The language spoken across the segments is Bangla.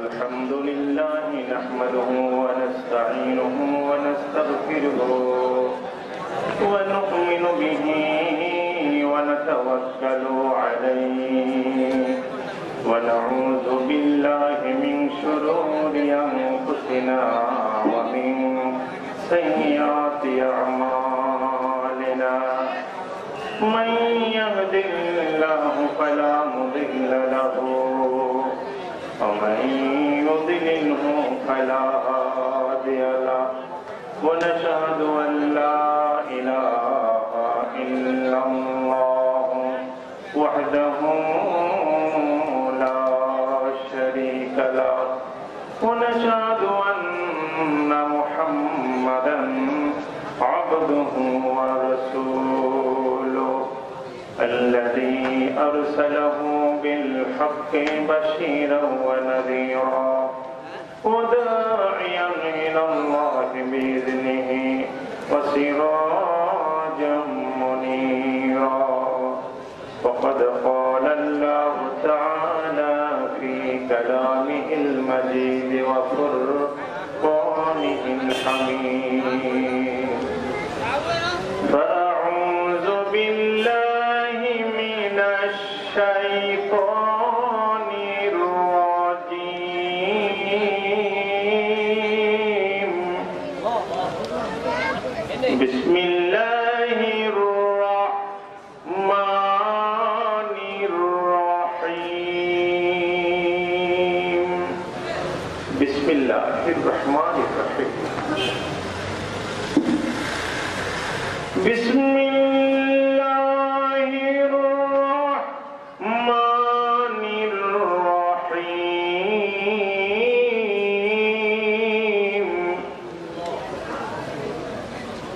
الحمد لله نحمده ونستعينه ونستغفره ونؤمن به ونتوكل عليه ونعوذ بالله من شرور أنفسنا ومن سيئات أعمالنا من يهد الله فلا مضل له ومن يضلله فلا هادي له ونشهد أن لا إله إلا الله وحده لا شريك له ونشهد أن محمدا عبده ورسوله الذي أرسله بالحق بشيرا ونذيرا وداعيا إلى الله بإذنه وسراجا منيرا وقد قال الله تعالى في كلامه المجيد وفرقانه الحميد فأعوذ بالله من الشيطان الرجيم بسم الله الرحمن الرحيم بسم الله الرحمن الرحيم بسم الله الرحمن الرحيم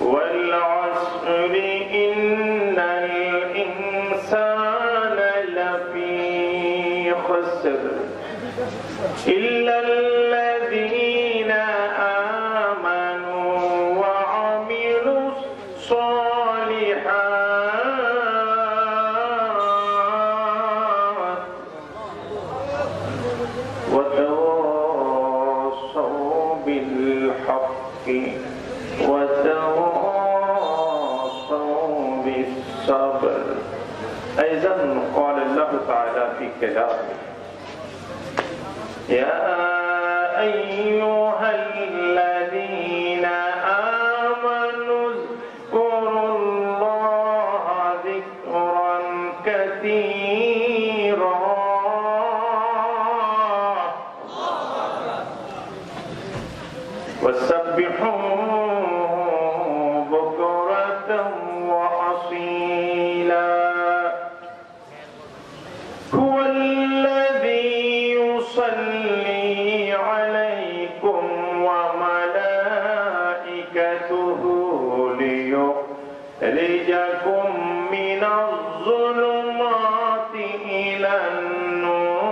والعصر إن الإنسان لفي خسر إلا الذين آمنوا وعملوا الصالحات وتواصوا بالحق وتواصوا بالصبر. أيضا قال الله تعالى في كلامه يا أيها الذين آمنوا اذكروا الله ذكرا كثيرا وسبحوه بكرة وأصيلا هو الذي يصلي عليكم وملائكته ليخرجكم من الظلمات إلى النور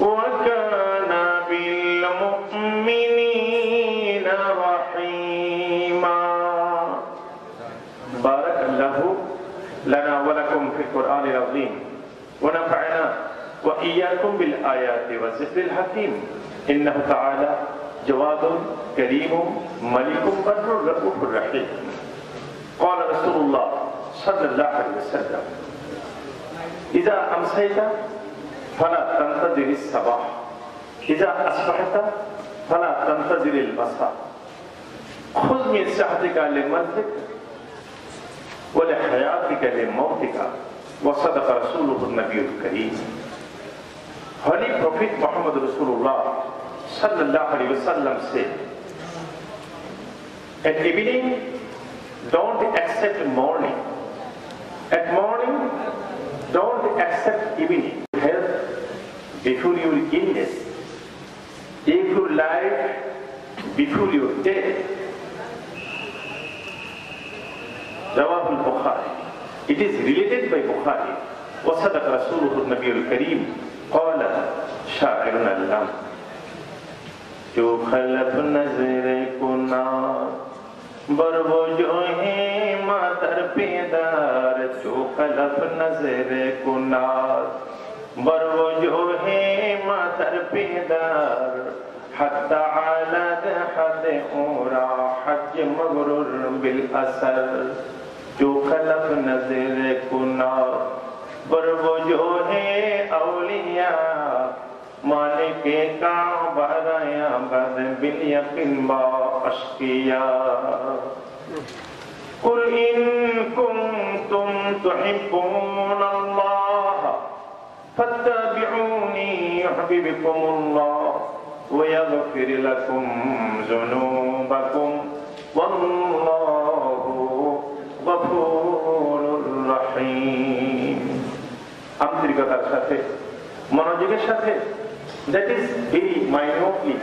وكان بالمؤمنين رحيما. بارك الله لنا ولكم في القرآن العظيم ونفعنا وإياكم بالآيات والذكر الحكيم إنه تعالى جواد كريم ملك بر رؤوف رحيم. قال رسول الله صلى الله عليه وسلم إذا أمسيت فلا تنتظر الصباح إذا أصبحت فلا تنتظر المساء خذ من صحتك لموتك ولحياتك لموتك وصدق رسوله النبي الكريم. Holy Prophet Muhammad Rasulullah sallallahu alaihi wasallam said, at evening don't accept morning, at morning don't accept evening. Health before your illness, if your life before your death. Rawah al-Bukhari. It is related by Bukhari. وصدق رسوله النبي الكريم قال شاعرنا اللام जो खलफ नजरे को ना बरवजोहे मातर पेदार चोखलफ नजर कुनार बरवजोहे मातर पेदार हत्ता अलद हद ओरा हज मगरूर बिल असर चोखलफ नजर कुनार बरवजोहे औलिया मालिके का बराया बद बिल यकीन बा अश्किया कुल इन कुंतुम तुहिब्बून अल्लाह फत्तबिऊनी युहब्बिबकुमुल्लाह व यगफिर लकुम जुनूबकुम वल्लाहु गफूरुर रहीम। आंतरिकतार साथे मनोयोगের সাথে that is very minutely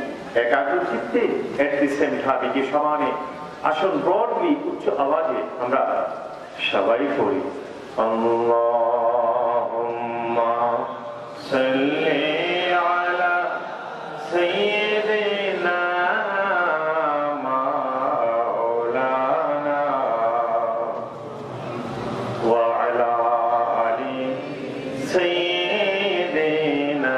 একাগ্র চিত্তে at the same time কি সমানে আসল ব্রডলি উচ্চ আওয়াজে আমরা সবাই পড়ি আল্লাহুম্মা সাল্লি আলা সাইয়্যিদিনা মাওলানা ওয়া আলা আলি সাইয়্যিদিনা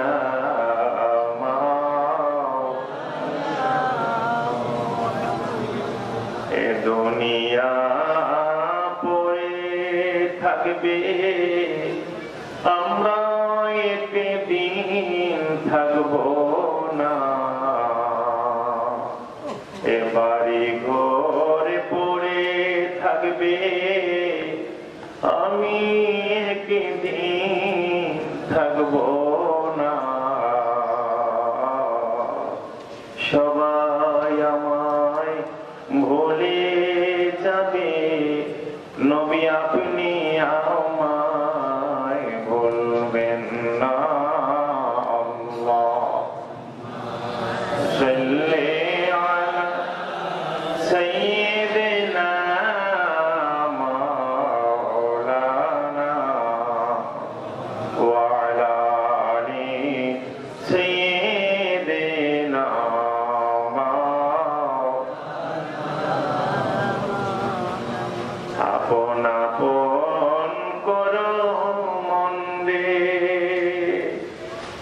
দুনিয়া পড়ে থাকবে আমরা একদিন থাকবো না এবারে ঘরে পড়ে থাকবে আমি একদিন থাকবো না সবাই আমায় ভুলে যাবে নবী আপনি আমায় ভুলবেন না আল্লাহ সাল্লি আলা সাইয়্যিদিনা মাওলানা ওয়া আলা আলি সাইয়্যিদিনা আপন আপন করো মন দিয়ে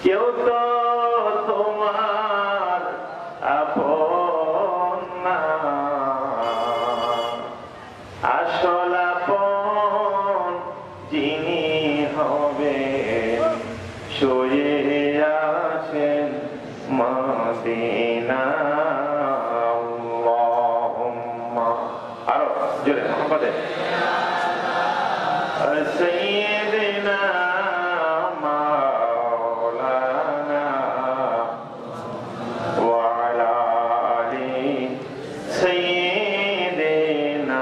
কেউ তো তোমার আপন না আসল আপন যিনি হবেন শুয়ে আছেন মদিনা আল্লাহুম্মা আরো জোরে মোহাম্মদে সাইয়্যিদিনা মাওলানা ওয়া আলা আলি সাইয়্যিদিনা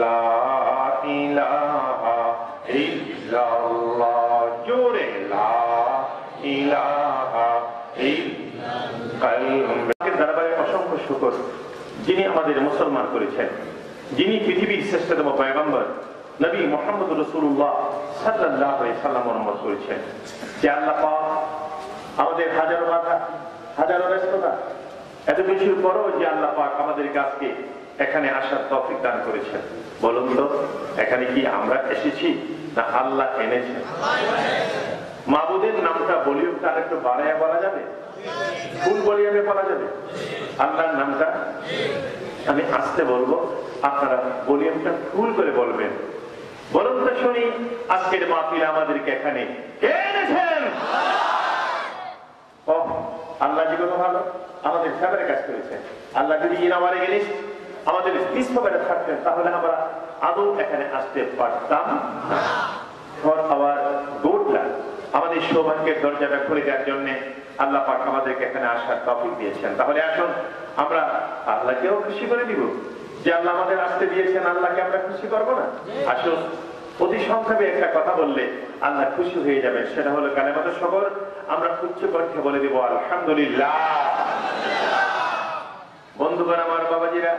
লা ইলাহা ইল্লাল্লাহ জোরে লা ইলাহা ইল্লাল্লাহ দরবারে অসংখ্য শুকর যিনি আমাদের মুসলমান করেছেন যিনি পৃথিবীর শ্রেষ্ঠতম পয়গম্বর নবী মুহাম্মদ রাসূলুল্লাহ সাল্লাল্লাহু আলাইহি সাল্লাম অনুমত করেছেন যে আল্লাহ পাক আমাদের হাজারো বাধা হাজারো ব্যস্ততা এত কিছুর পরও যে আল্লাহ পাক আমাদের কাছে এখানে আসার তৌফিক দান করেছেন বলুন তো এখানে কি আমরা এসেছি না আল্লাহ এনেছেন মাবুদের নামটা ভলিউমটা আরেকটু বাড়ায়া বলা যাবে ফুল ভলিউমে বলা যাবে আল্লাহর নামটা আমি আস্তে বলবো আপনারা ভলিউমটা ফুল করে বলবেন বলুন তো শুনি আজকের মাহফিল আমাদেরকে এখানে কে এনেছেন আল্লাহ জীবন ভালো আমাদের ফেভারে কাজ করেছেন আল্লাহ যদি ইনামারে গেলিস আমাদের নিষ্ঠভাবে থাকতেন তাহলে আমরা আদৌ এখানে আসতে পারতাম না ফর আওয়ার গুড লাক আমাদের সৌভাগ্যের দরজাটা খুলে দেওয়ার জন্য আল্লাহ পাক আমাদেরকে এখানে আসার তৌফিক দিয়েছেন তাহলে আসুন আমরা আল্লাহকেও খুশি করে দিব যে আল্লাহ আমাদের আসতে দিয়েছেন আল্লাহকে আমরা খুশি করব না আসুন অতি সংক্ষেপে একটা কথা বললে আল্লাহ খুশি হয়ে যাবে সেটা হলো কালেমাতে শুকর আমরা উচ্চ কণ্ঠে বলে দেব আলহামদুলিল্লাহ বন্ধুগণ আমার বাবাজিরা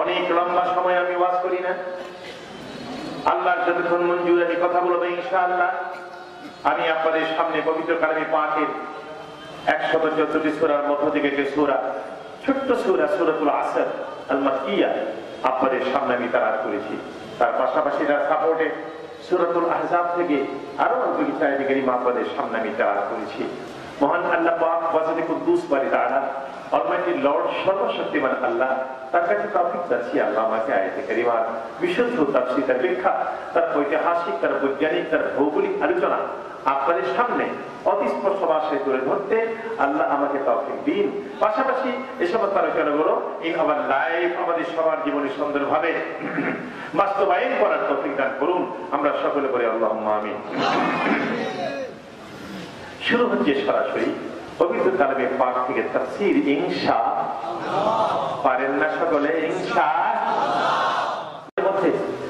অনেক লম্বা সময় আমি ওয়াজ করি না আল্লাহর যতক্ষণ মঞ্জুর আমি কথা বলবো ইনশাআল্লাহ আমি আপনাদের সামনে পবিত্র কালামে পাকের 114টি সূরার মধ্য থেকে একটি সূরা, ছোট্ট সূরা সূরাতুল আসর আল মাক্কিয়া আপনাদের সামনে আমি তেলাওয়াত করেছি। তার পাশাপাশি তার সাপোর্টে সূরাতুল আহজাব থেকে আরো অল্প কিছু আয়াত কারীমা আপনাদের সামনে আমি তেলাওয়াত করেছি। মহান আল্লাহ পাক ওয়াজিদে কুদ্দুস বারি তাআলা অলমাইটি লর্ড সর্বশক্তিমান আল্লাহ, তার কাছে তৌফিক চাচ্ছি আল্লাহ আমাকে আয়াতে কারিমার বিশুদ্ধ তাফসীর, তার ব্যাখ্যা, তার ঐতিহাসিক, তার বৈজ্ঞানিক, তার ভৌগোলিক আলোচনা আপনাদের সামনে অতি স্পষ্ট ভাষায় তুলে ধরতে আল্লাহ আমাকে তৌফিক দিন। পাশাপাশি এই সমস্ত আলোচনাগুলো ইন আওয়ার লাইফ আমাদের সবার জীবনে সুন্দরভাবে বাস্তবায়ন করার তৌফিক দান করুন। আমরা সকলে বলি আল্লাহুম্মা আমিন। শুরু হচ্ছে সরাসরি পবিত্র কালামে পাক থেকে তাফসীর ইনশাআল্লাহ। পারেন না সকলে ইনশাআল্লাহ?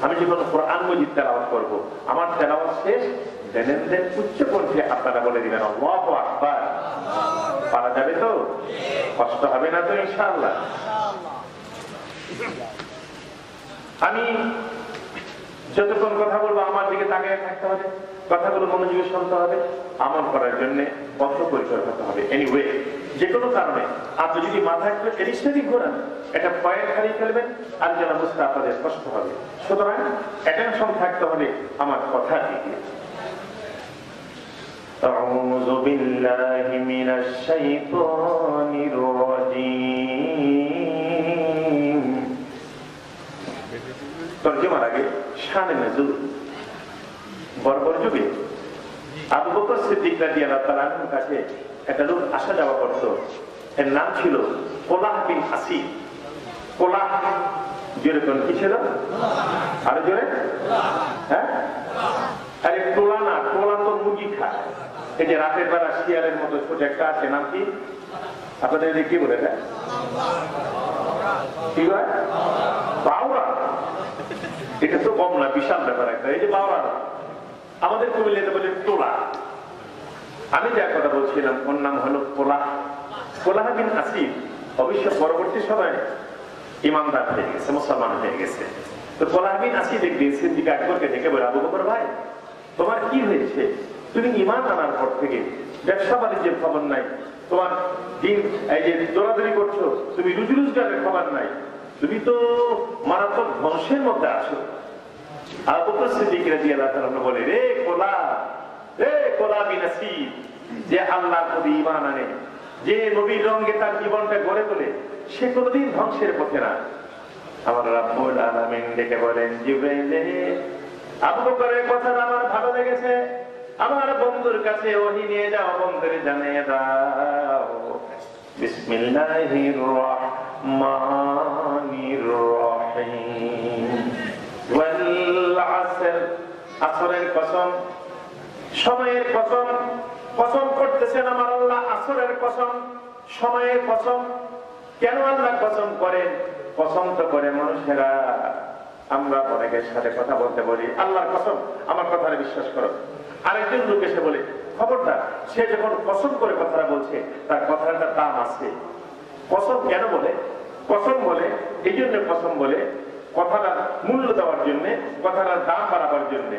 আমি যখন কোরআন মাজিদ তেলাওয়াত করব, আমার তেলাওয়াত শেষ দেন উচ্চ কণ্ঠে আপনারা বলে দিবেন আল্লাহু আকবার। পারা যাবে তো? কষ্ট হবে না তো ইনশাআল্লাহ? আমি যতক্ষণ কথা বলবো আমার দিকে তাকিয়ে থাকতে হবে, কথাগুলো মনোযোগে শুনতে হবে, আমল করার জন্য বদ্ধপরিকর হতে হবে। এনিওয়ে, যে কোনো কারণে আপনি যদি মাথায় একটু এদিক ঘোরান, এটা পয়েন্ট হারিয়ে ফেলবেন, আর যেন বুঝতে আপনাদের কষ্ট হবে। সুতরাং অ্যাটেনশন থাকতে হবে আমার কথার দিকে। আউযু বিল্লাহি মিনাশ শাইতানির রাজীম। তরজমার আগে শানে নজুল। বর্বর যুগে আবু বকর সিদ্দিক রাদিয়াল্লাহু তাআলা আনহুর কাছে একটা লোক আসা যাওয়া করত। এর নাম ছিল কোলাহ বিন আসিদ। কোলাহ জোরে কোন কি ছিল? আর জোরে? হ্যাঁ, আরে টোলা না, টোলা তো মুরগি খায়। এই যে রাতের বেলা শিয়ালের মতো ছোট একটা আছে, নাম কি আপনাদের কি বলে? কি হয়? বাউরা। এটা তো কম না, বিশাল ব্যাপার একটা। এই যে বাউরা আমাদের কুমিল্লাতে বলে টোলা। আমি যার কথা বলছিলাম ওর নাম হলো কোলাহ। কোলাহ বিন আসিদ অবশ্য পরবর্তী সময়ে ইমানদার হয়ে গেছে, মুসলমান হয়ে গেছে। তো কোলাহ বিন আসিদ একদিন সিদ্দিক আকবরকে ডেকে বলে, আবু বকর ভাই, তোমার কি হয়েছে? তুমি ইমান আনার পর থেকে ব্যবসা বাণিজ্যের খবর নাই, তোমার দিন এই যে দৌড়াদৌড়ি করছো, তুমি রুজি রোজগারের খবর নাই, তুমি তো মারাত্মক ধ্বংসের মধ্যে আছো। আবু বকর সিদ্দিক রাদিয়াল্লাহু তাআলা বলে, রে কোলাহ বিন আসিদ, যে আল্লাহর প্রতি ঈমান আনে, যে নবীর রঙে তার জীবনটা গড়ে তোলে, সে কোনদিন ধ্বংসের পথে না। আমার রাব্বুল আলামিন ডেকে বলেন, জিবরাইল, আবু বকরের কথা আমার ভালো লেগেছে, আমার বন্ধুর কাছে ওহী নিয়ে যাও, বন্ধুরে জানিয়ে দাও বিসমিল্লাহির রাহমানির রাহিম ওয়াল আসর। আসরের কসম, সময়ের কসম। কসম করতেছেন আমার আল্লাহ, আসরের কসম, সময়ের কসম। কেন আল্লাহ কসম করেন? কসম তো করে মানুষেরা, আমরা অনেকের সাথে কথা বলতে বলি আল্লাহর কসম, আমার কথাটা বিশ্বাস করো। আরেকজন লোক এসে বলে, খবরদার, সে যখন কসম করে কথাটা বলছে তার কথাটা দাম আছে। কসম কেন বলে? কসম বলে এই জন্য, কসম বলে কথাটার মূল্য দেওয়ার জন্য, কথাটার দাম বাড়াবার জন্য।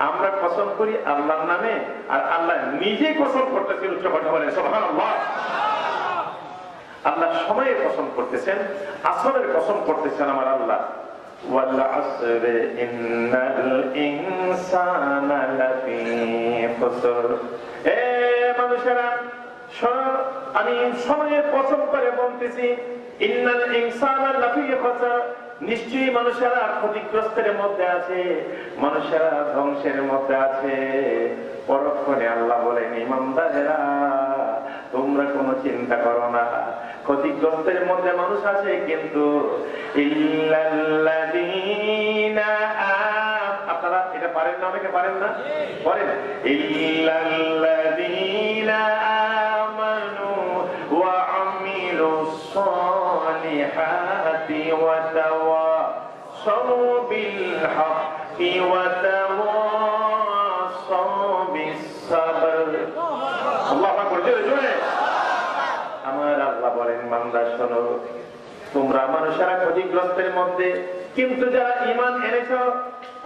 আমরা কসম করি আল্লাহর নামে, আর আল্লাহ নিজে কসম করতেছেন। উচ্চ কথা বলে সুবহানাল্লাহ। আল্লাহ সময়ের কসম করতেছেন, আসরের কসম করতেছেন আমার আল্লাহ। ওয়াল আসর ইন্নাল ইনসানা লাফি খুসর। এ মানুষেরা, আমি সময়ের কসম করে বলতেছি, ইন্নাল ইনসানা লাফি খুসর, নিশ্চয়ই মানুষেরা ক্ষতিগ্রস্তের মধ্যে আছে, মানুষেরা ধ্বংসের মধ্যে আছে। পরক্ষণে আল্লাহ বলেন, ইমানদারেরা তোমরা কোনো চিন্তা করো না, ক্ষতিগ্রস্তের মধ্যে মানুষ আছে, কিন্তু ইল্লাল্লাযীনা আপনারা এটা পারেন না, অনেকে পারেন না, পারেন। ইল্লাল্লাযীনা আমানু ওয়া আমিলুস সালিহাতি ওয়া তাওয়াসাউ বিল হাক্কি ওয়া তাওয়াসাউ বিস সাবর। আল্লাহু আকবার, জোরে জোরে। আমার আল্লাহ বলেন, বান্দা শোনো, তোমরা মানুষেরা ক্ষতিগ্রস্তের মধ্যে, কিন্তু যারা ঈমান এনেছো,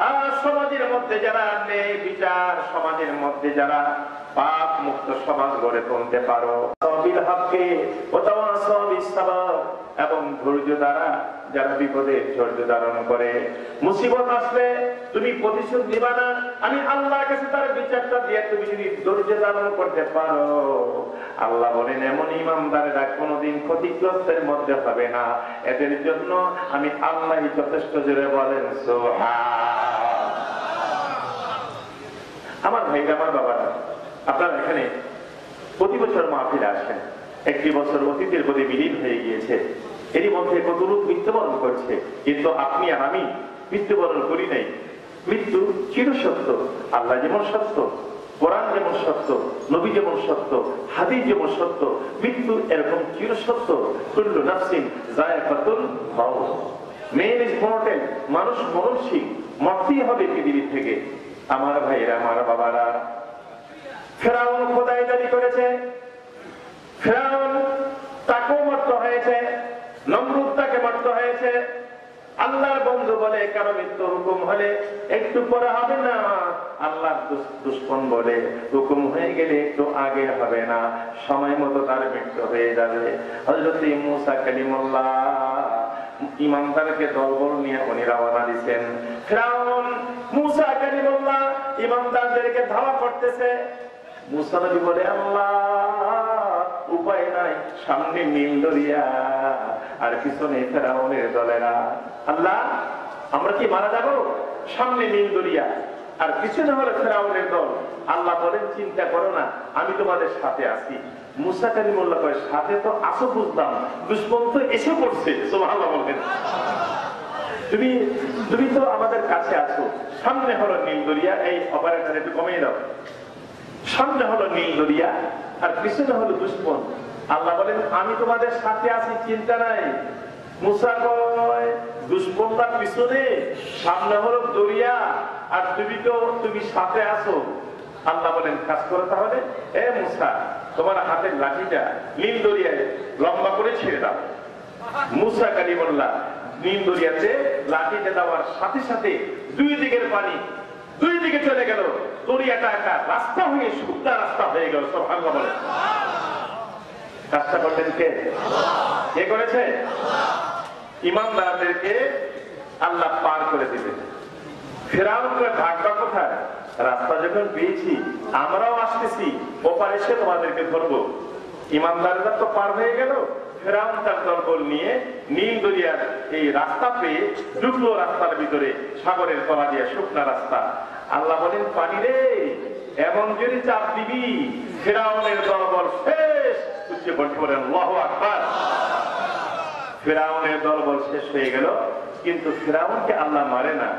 আর সমাজের মধ্যে যারা ন্যায় বিচার, সমাজের মধ্যে যারা পাপ মুক্ত সমাজ গড়ে তুলতে পারো, বিল হাক্কি ওয়া তাওয়াসাউ বিস সাবর, এবং ধৈর্য দ্বারা যারা বিপদে ধৈর্য ধারণ করে। মুসিবত আসলে তুমি প্রতিশোধ নিবা না, আমি আল্লাহর কাছে তার বিচারটা দিয়ে তুমি যদি ধৈর্য ধারণ করতে পারো, আল্লাহ বলেন এমন ইমানদারেরা কোনোদিন ক্ষতিগ্রস্তের মধ্যে হবে না, এদের জন্য আমি আল্লাহই যথেষ্ট। জোরে বলেন সুবহান। আমার ভাইরা, আমার বাবারা, আপনারা এখানে প্রতি বছর মাহফিলে আসেন। একটি বছর অতীতের প্রতি বিলীন হয়ে গিয়েছে, এরই মধ্যে কত লোক মৃত্যুবরণ করছে, কিন্তু আপনি আর আমি মৃত্যুবরণ করি নাই। মৃত্যু চিরসত্য, আল্লাহ যেমন সত্য, কোরআন যেমন সত্য, নবী যেমন সত্য, হাদিস যেমন সত্য, মৃত্যু এরকম চিরসত্য। কুল্লু নাফসিন যায়কাতুল মাউত, ম্যান ইজ মর্টাল, মানুষ মরণশীল, মরতেই হবে পৃথিবী থেকে। আমার ভাইরা, আমার বাবারা, ফেরাউন খোদাইদারি করেছে, ফেরাউন তাকেও মরতে হয়েছে, নমরুদ তাকে মরতে হয়েছে। আল্লাহর বন্ধু বলে কারো মৃত্যু হুকুম হলে একটু পরে হবে না, আল্লাহর দুশমন বলে হুকুম হয়ে গেলে একটু আগে হবে না, সময় মতো তার মৃত্যু হয়ে যাবে। হযরত মুসা কালিমুল্লাহ ইমানদারকে দলবল নিয়ে উনি রওনা দিয়েছেন। ফেরাউন মুসা কালিমুল্লাহ ইমানদারদেরকে ধাওয়া করতেছে। মুসা নবী বলে আল্লাহ উপায় নাই, সামনে নীল দরিয়া আর পিছনে ফেরাউনের দলেরা। আল্লাহ আমরা কি মারা যাব? সামনে নীল দরিয়া আর পিছনে হলো ফেরাউনের দল। আল্লাহ বলেন চিন্তা করো না, আমি তোমাদের সাথে আছি। মুসা কালিমুল্লাহ কয় সাথে তো আসো বুঝলাম, দুশমন তো এসে পড়ছে। সুবহানাল্লাহ বলেন, তুমি তো আমাদের কাছে আছো, সামনে হলো নীল দরিয়া। এই অপারেটর একটু কমিয়ে দাও। সামনে হলো নীল দরিয়া আর পিছনে হলো দুশমন। আল্লাহ বলেন আমি তোমাদের সাথে আছি, চিন্তা নাই। মুসা কয় দুশমনরা পিছনে, সামনে হলো দরিয়া আর তুমি সাথে আছো। আল্লাহ বলেন কাজ করো তাহলে, এ মুসা তোমার হাতের লাঠিটা নীল দরিয়ায় লম্বা করে ছেড়ে দাও। মুসা কালিমুল্লাহ নীল দরিয়াতে লাঠিটা দেওয়ার সাথে সাথে দুই দিকের পানি দুই দিকে চলে গেল, দরিয়াটা একটা রাস্তা হয়ে শুকনা রাস্তা হয়ে গেল। সুবহানাল্লাহ বলেন। কাজটা করলেন কে? কে করেছে? ইমানদারদেরকে আল্লাহ পার করে দিলেন। ফেরাউনের ভাগটা কোথায়? রাস্তা যখন পেয়েছি আমরাও আসতেছি, ওপার এসে তোমাদেরকে ধরবো। ইমানদাররা তো পার হয়ে গেল, ফেরাউন তার দলবল নিয়ে নীল দরিয়ার এই রাস্তা পেয়ে ঢুকলো রাস্তার ভিতরে, সাগরের তলা দিয়ে শুকনা রাস্তা। আল্লাহ বলেন পানি রে এমন যদি চাপ দিবি ফেরাউনের দলবল শেষ। উচ্চে বলেন আল্লাহু আকবার। ফেরাউনের দলবল শেষ হয়ে গেল, কিন্তু ফেরাউনকে আল্লাহ মারে না।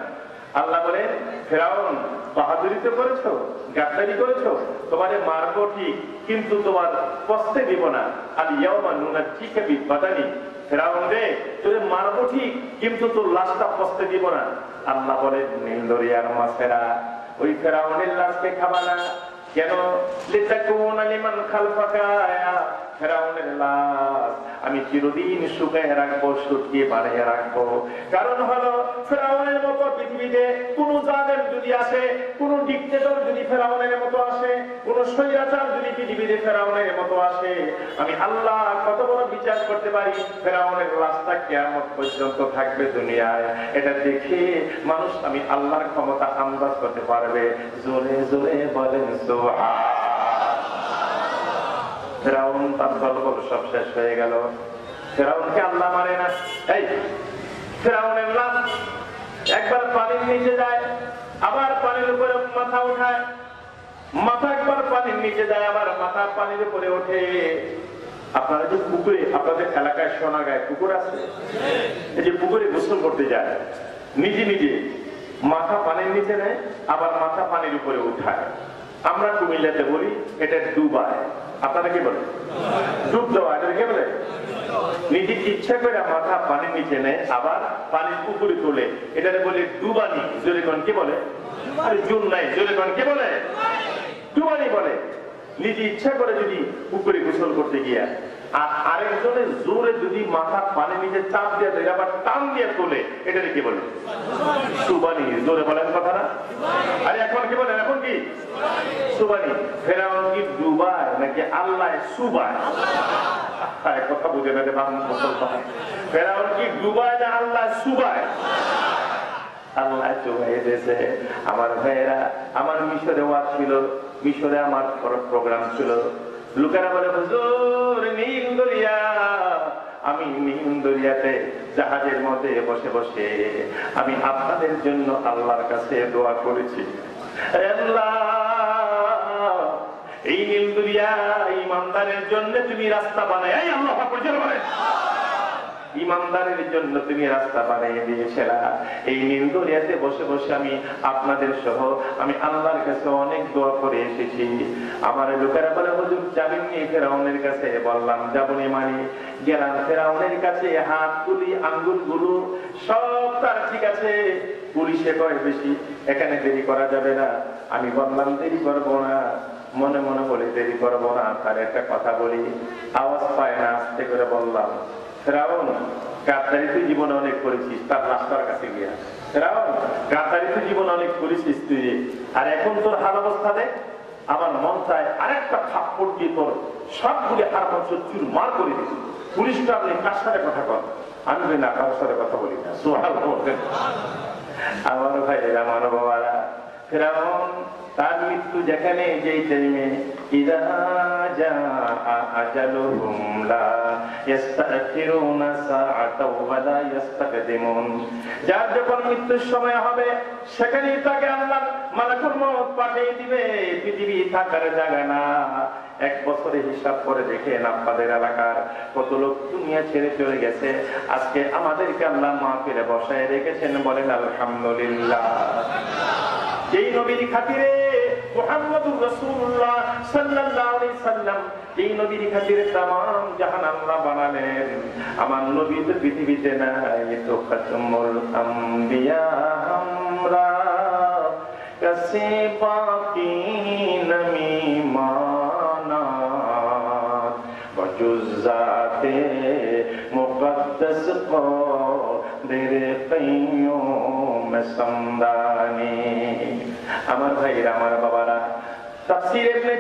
আল্লাহ বলে ফেরাউন বাহাদুরি তো করেছো, গাদ্দারি করেছো, তোমারে মারবো ঠিক, কিন্তু তোমার কষ্টে দিব না। আল ইয়াউমা নুনাজ্জিকা বিবাদানি, ফেরাউন রে তোরে মারবো ঠিক, কিন্তু তোর লাশটা কষ্টে দিব না। আল্লাহ বলে নীল দরিয়ার মাছেরা ওই ফেরাউনের লাশকে খাবা না। কেন? লিতাকুনা লিমান খালফাকা আয়া, ফেরাউনের লাশ আমি চিরদিন শুকায় রাখবো, শুকিয়ে বানিয়ে রাখবো। কারণ হলো ফেরাউনের মতো পৃথিবীতে কোন জালেম যদি আসে, কোন ডিক্টেটর যদি ফেরাউনের মতো আসে, কোন স্বৈরাচার যদি পৃথিবীতে ফেরাউনের মতো আসে, আমি আল্লাহ কত বড় বিচার করতে পারি। ফেরাউনের লাশটা কিয়ামত পর্যন্ত থাকবে দুনিয়ায়, এটা দেখে মানুষ আমি আল্লাহর ক্ষমতা আন্দাজ করতে পারবে। জোরে জোরে বলেন সুবহান। ফেরাউন তার দলবল সব শেষ হয়ে গেল। ফেরাউনকে আল্লাহ মারে না। এই ফেরাউনের লাশ একবার পানির নিচে যায়, আবার পানির উপরে মাথা উঠায়, মাথা একবার পানির নিচে যায়, আবার মাথা পানির উপরে ওঠে। আপনারা যে পুকুরে, আপনাদের এলাকায় সোনাগাঁয় পুকুর আছে, এই যে পুকুরে গোসল করতে যায়, নিজে নিজে মাথা পানির নিচে নেয়, আবার মাথা পানির উপরে উঠায়। আমরা কুমিল্লাতে বলি এটা ডুবায়। আপনারা কি বলেন? ডুব দেওয়া। এটা কে বলে? নিজে ইচ্ছা করে মাথা পানির নিচে নেয়, আবার পানির পুকুরে তোলে, এটা বলে ডুবানি। জোরে কোন কি বলে? আরে জুন নাই, জোরে কোন কি বলে? ডুবানি বলে। নিজে ইচ্ছা করে যদি পুকুরে গোসল করতে গিয়া আর আরেকজনের জোরে যদি মাথা পানি নিচে চাপ দিয়ে দেয় আবার টান দিয়ে তোলে, এটা কি বলে? সুবানি। জোরে বলেন কথা না? আরে এখন কি বলেন? এখন কি সুবানি? ফেরাউন কি ডুবায় নাকি আল্লাহ সুবায়? কথা বুঝে না মুসলমান। ফেরাউন কি ডুবায় না আল্লাহ সুবায়? আল্লাহ চুবাই দিয়েছে। আমার ভাইয়েরা, আমার মিশরে ওয়াজ ছিল, মিশরে আমার প্রোগ্রাম ছিল। লোকেরা বলে হুজুর নীল দরিয়া, আমি নীল দরিয়াতে জাহাজের মধ্যে বসে বসে আমি আপনাদের জন্য আল্লাহর কাছে দোয়া করেছি, আল্লাহ এই নীল দরিয়া ইমানদারের জন্য তুমি রাস্তা বানাই, আল্লাহ বলেন ইমানদারের জন্য তুমি রাস্তা বানিয়ে দিয়েছিলা। এই নীল দরিয়াতে বসে বসে আমি আপনাদের সহ আমি আল্লাহর কাছে অনেক দোয়া করে এসেছি। আমার লোকেরা বলে হুজুর যাবেননি ফেরাউনের কাছে? বললাম যাবনি। মানে গেলাম ফেরাউনের কাছে, হাত তুলি আঙ্গুল গুলো সব তার ঠিক আছে। পুলিশে কয় বেশি এখানে দেরি করা যাবে না। আমি বললাম দেরি করবো না, মনে মনে বলে দেরি করবো না। তার একটা কথা বলি, আওয়াজ পায় না, আস্তে করে বললাম ফেরাউন গাদ্দারি তুই জীবনে অনেক করেছিস। তার রাস্তার কাছে গিয়া, ফেরাউন গাদ্দারি তুই জীবনে অনেক করেছিস তুই, আর এখন তোর হাল অবস্থা দেখ। আমার মন চায় আরেকটা থাপ্পড় দিয়ে তোর সবগুলি হার মঞ্চ চুরমার করে দিস। পুলিশটা আপনি কার সাথে কথা কন? আমি না কারোর সাথে কথা বলি না। সোহাল বলতেন আমার ভাইয়েরা, আমার বাবারা, ফেরাউন তার মৃত্যু যেখানে যেই টাইমে ইদা জাআ আজালুহুম লা ইস্তাখিরুনা সাআতাও ওয়া লা ইস্তাকদিমুন, যার যখন মৃত্যুর সময় হবে সেখানেই তাকে আল্লাহ মালাকুল মউত পাঠিয়ে দিবে। পৃথিবী থাকার জায়গা না। 1 বছরে হিসাব করে দেখেন আপনাদের এলাকার কত লোক দুনিয়া ছেড়ে চলে গেছে। আজকে আমাদেরকে আল্লাহ মাহফিলে বসায় রেখেছেন, বলেন আলহামদুলিল্লাহ। যেই নবীর খাতিরে মুহাম্মদুর রাসূলুল্লাহ সাল্লাল্লাহু আলাইহি সাল্লাম, যেই নবীর খাতিরে तमाम জাহান আল্লাহ বানালেন, আমার নবী তো পৃথিবীতে নাই। তো খাতমুল আম্বিয়া আমরা কাছে বাকি নমিমানাত বজুজাতে মুকদ্দাস কদের কাইয়ুম সামদানি। আমার ভাইরা, আমার বাবারা, তাফসীর ইবনে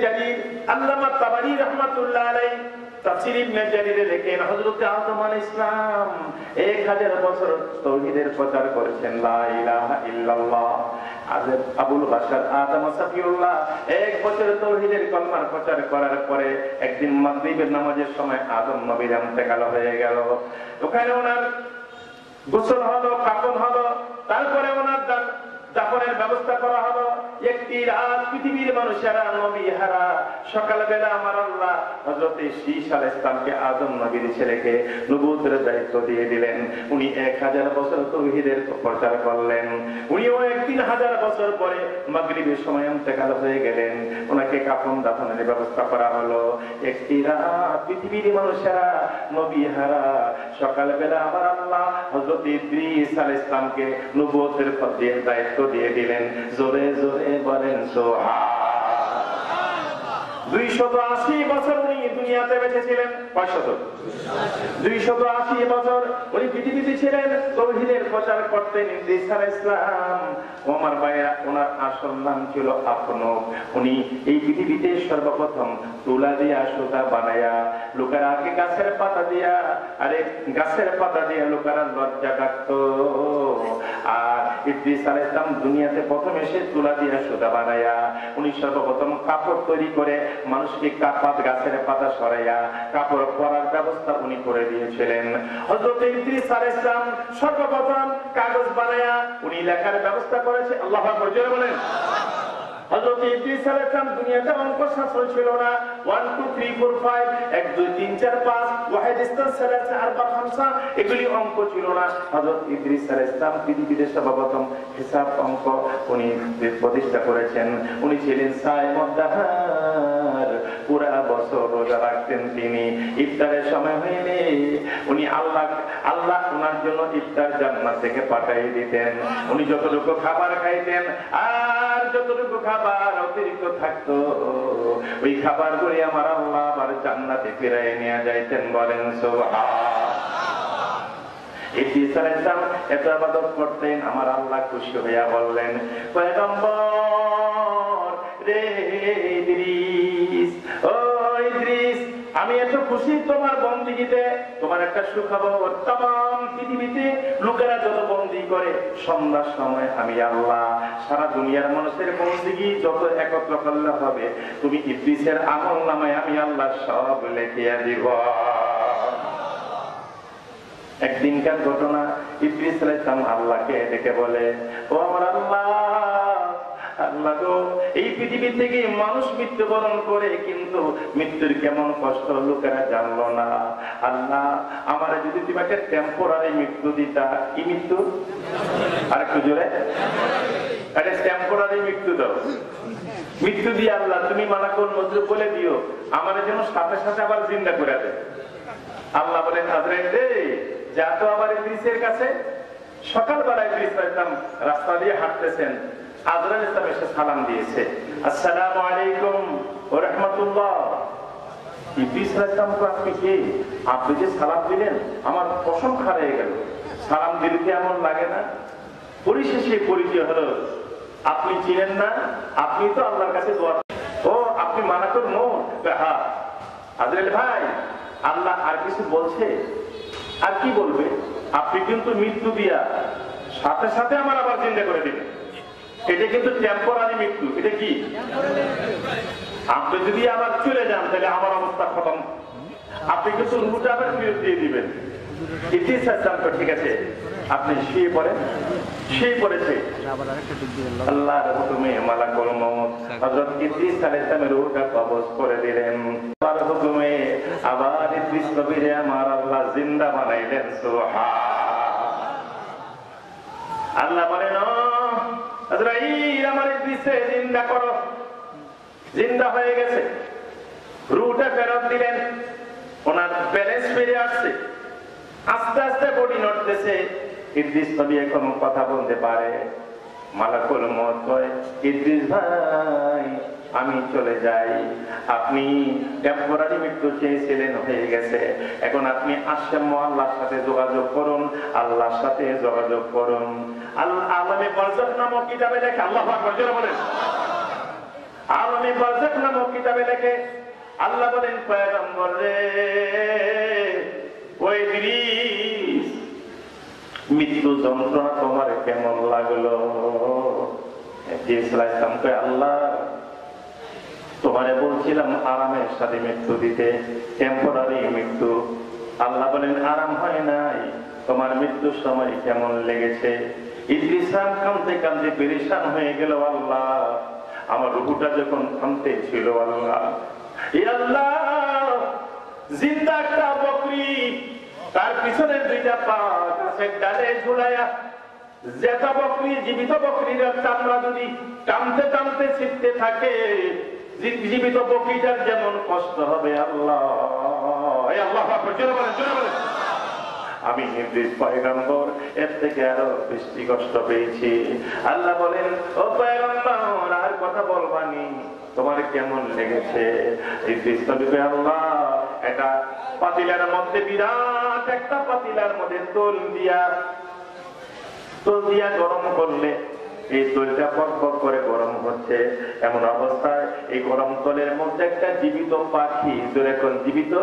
জারীর আল্লামা তাবারী রাহমাতুল্লাহ আলাইহি তাফসীর ইবনে জারীরে লেখেন হযরত আদম আলাইহিস সালাম 1000 বছর তাওহীদের প্রচার করেছেন, লা ইলাহা ইল্লাল্লাহ। আবুল বাশার আদম সাফিউল্লাহ 1 বছর তাওহীদের কলমার প্রচার করার পরে একদিন মাগরিবের নামাজের সময় আদম নবীর ইন্তেকাল হয়ে গেল। ওখানে ওনার গোসল হলো, কাফন হলো, তারপরে ওনার দাফনের ব্যবস্থা করা হলো। একটি রাত পৃথিবীর মানুষেরা নবী হারা। সকালবেলা আমার আল্লাহ হযরত শীশ আলাইহিস সালামকে আদম নবীর ছেলেকে নবুয়তের দায়িত্ব দিয়ে দিলেন। উনি 1000 বছর তাওহীদের প্রচার করলেন। উনিও একদিন 1000 বছর পরে মাগরিবের সময় ইন্তেকাল হয়ে গেলেন। ওনাকে কাফন দাফনের ব্যবস্থা করা হলো। একটি রাত পৃথিবীর মানুষেরা নবী হারা। সকালবেলা আমার আল্লাহ হযরত ইদ্রিস আলাইহিস সালামকে নবুয়তের দায়িত্ব দিয়ে দিলেন। জোরে জোরে বলেন সুবহানাল্লাহ। 280 বছর উনি দুনিয়াতে বেঁচে ছিলেন। 280 বছর উনি পৃথিবীতে ছিলেন, তাওহীদের প্রচার করতেন। ইদ্রিস আলাইহিস সালাম, ওমর ভাইরা, ওনার আসল নাম ছিল আফনব। উনি এই পৃথিবীতে সর্বপ্রথম তুলা দিয়া সুতা বানায়া লোকেরা আগে গাছের পাতা দিয়া, গাছের পাতা দিয়া লোকেরা লজ্জা ডাকতো। আর ইদ্রিস আলাইহিস সালাম দুনিয়াতে প্রথম এসে তুলা দিয়া সুতা বানায়া উনি সর্বপ্রথম কাপড় তৈরি করে মানুষকে গাছের পাতা সরাইয়া কাপড় পরার ব্যবস্থা উনি করে দিয়েছিলেন। হযরত ইদ্রিস আলাইহিস সালাম সর্বপ্রথম কাগজ বানায়া উনি লেখার ব্যবস্থা করেছে। আল্লাহু আকবার, জোরে বলেন। হযরত ইদ্রিস আলাইহিস সালাম দুনিয়াতে অঙ্ক শাস্ত্র ছিল না। 1 2 3 4 5 1 2 3 4 5 ওয়াহিদ ইসতান সালাসা আরবা খামসা, এগুলি অঙ্ক ছিল না। হযরত ইদ্রিস আলাইহিস সালাম পৃথিবীতে সর্বপ্রথম হিসাব অঙ্ক উনি প্রতিষ্ঠা করেছেন। উনি ছিলেন সায়েমুদ দাহার, পুরা বছর রোজা রাখতেন তিনি। ইফতারের সময় হইলে উনি আল্লাহ ওনার জন্য ইফতার জান্নাত থেকে পাঠিয়ে দিতেন। উনি যতটুকু খাবার খাইতেন আর যতটুকু খাবার অতিরিক্ত থাকতো ওই খাবারগুলি আমার আল্লাহ আবার জান্নাতে ফিরাই নিয়ে যাইতেন। বলেন সুবহানাল্লাহ। ইদ্রিস আলাইহিস সালাম এত ইবাদত করতেন, আমার আল্লাহ খুশি হইয়া বললেন, পয়গম্বর রে ইদ্রিস, ও ইদ্রিস, আমি এত খুশি তোমার বন্দিগিতে। তোমার একটা সুখবর, तमाम পৃথিবীতে লোকেরা যত বন্দি করে সন্ধ্যার সময় আমি আল্লাহ সারা দুনিয়ার মানুষের বন্দিগি যত একত্র করলে হবে, তুমি ইদ্রিসের আমলনামায় আমি আল্লাহ সব লিখিয়া দিব। একদিনকার ঘটনা, ইদ্রিস আলাইহিস সালাম আল্লাহকে ডেকে বলে, ও আমার আল্লাহ, আল্লাহ গো, এই পৃথিবী থেকে মানুষ মৃত্যুবরণ করে কিন্তু মৃত্যুর কেমন কষ্ট লোকেরা জানলো না। আল্লাহ, আমার যদি তুমি একটা টেম্পোরারি মৃত্যু দিতা। কি মৃত্যু? আর একটু জোরে, একটা টেম্পোরারি মৃত্যু দাও। মৃত্যু দিয়ে আল্লাহ তুমি মালাকুল মউত বলে দিও আমার যেন সাথে সাথে আবার জিন্দা করে দেয়। আল্লাহ বলেন, হাজরাইল রে, যা তো আবার ইদ্রিসের কাছে। সকালবেলা ইদ্রিস আলাইহিস সালাম রাস্তা দিয়ে হাঁটতেছেন, আজরাইল ইসলাম এসে সালাম দিয়েছে, আসসালামু আলাইকুম ওয়া রাহমাতুল্লাহ। ইদ্রিস আলাইহিস সালাম, আপনি কে? আপনি যে সালাম দিলেন আমার কসম হারিয়ে গেল, সালাম দিলে কি এমন লাগে না? পরিশেষে পরিচয় হলো, আপনি চিনেন না, আপনি তো আল্লাহর কাছে দোয়া। ও, আপনি মালাকুল মউত? হ্যাঁ। আজরাইল ভাই, আল্লাহ আর কিছু বলছে? আর কি বলবে? আপনি কিন্তু মৃত্যু দিয়া সাথে সাথে আমার আবার জিন্দা করে দিবেন। এটা কিন্তু টেম্পোরারি মৃত্যু। এটা কি? আপনি যদি আবার চলে যান তাহলে আমার অবস্থা খতম। আপনি কিন্তু রুটা আবার ফিরত দিয়ে দিবেন। ইদ্রিস আলাইহিস সালাম, ঠিক আছে, আপনি শুয়ে পড়েন। শুয়ে পড়েছে, আল্লাহর হুকুমে মালাকুল মউত হযরত ইদ্রিস আলাইহিস সালামের রূহটা কবজ করে দিলেন। আল্লাহর হুকুমে আবার ইদ্রিস নবীরে আমার আল্লাহ জিন্দা বানাইলেন। সুবহানাল্লাহ। আল্লাহ বলেন, আজরাইল, আমার ইদ্রিসে জিন্দা করো। জিন্দা হয়ে গেছে, রূহটা ফেরত দিলেন, ওনার ব্যালেন্স ফিরে আসছে, আস্তে আস্তে বডি নড়তেছে। ইদ্রিস নবী এখন কথা বলতে পারে। মালাকুল মউত কয়, ইদ্রিস ভাই, আমি চলে যাই। আপনি টেম্পোরারি মৃত্যু চেয়েছিলেন, হয়ে গেছে। এখন আপনি আসেন, আল্লাহর সাথে যোগাযোগ করুন, আল্লাহর সাথে যোগাযোগ করুন। আলামে বারজাখ নামক কিতাবে লেখে, আল্লাহু আকবার জোরে বলেন, আলামে বারজাখ নামক কিতাবে লেখে, আল্লাহ বলেন, পয়গম্বর রে, ও ইদ্রিস, মৃত্যু যন্ত্রণা তোমার কেমন লাগলো? ইদ্রিস আলাইহিস সালাম কয়, আল্লাহ, তোমারে বলছিলাম আরামের সাথে মৃত্যু দিতে, টেম্পোরারি মৃত্যু। আল্লাহ বলেন, আরাম হয় নাই, তোমার মৃত্যুর সময় কেমন লেগেছে? ইদ্রিস কাঁদতে কাঁদতে পেরেশান হয়ে গেল, আল্লাহ, আমার রূহটা যখন থামতে ছিল, আল্লাহ, আল্লাহ, জিন্দা একটা বকরি, তার পিছনে দুইটা পা গাছের ডালে ঝুলাইয়া, যেটা বকরি, জীবিত বকরির চামড়া যদি টানতে টানতে ছিটতে থাকে, জীবিত বকরিটার যেমন কষ্ট হবে, আল্লাহ, আল্লাহ জোরে বলেন, জোরে বলেন, আমি ইদ্রিস পয়গম্বর এর থেকে আরো বেশি কষ্ট পেয়েছি। আল্লাহ বলেন, ও পয়গম্বর, আর কথা বলবানি, তোমার কেমন লেগেছে? ইদ্রিস নবী কয়, আল্লাহ, এটা পাতিলার মধ্যে, বিরাট একটা পাতিলার মধ্যে তোল দিয়া গরম করলে এই তৈলটা পক করে গরম হচ্ছে, এমন অবস্থায় এই গরম তলের মধ্যে একটা জীবিত পাখি, এখন জীবিত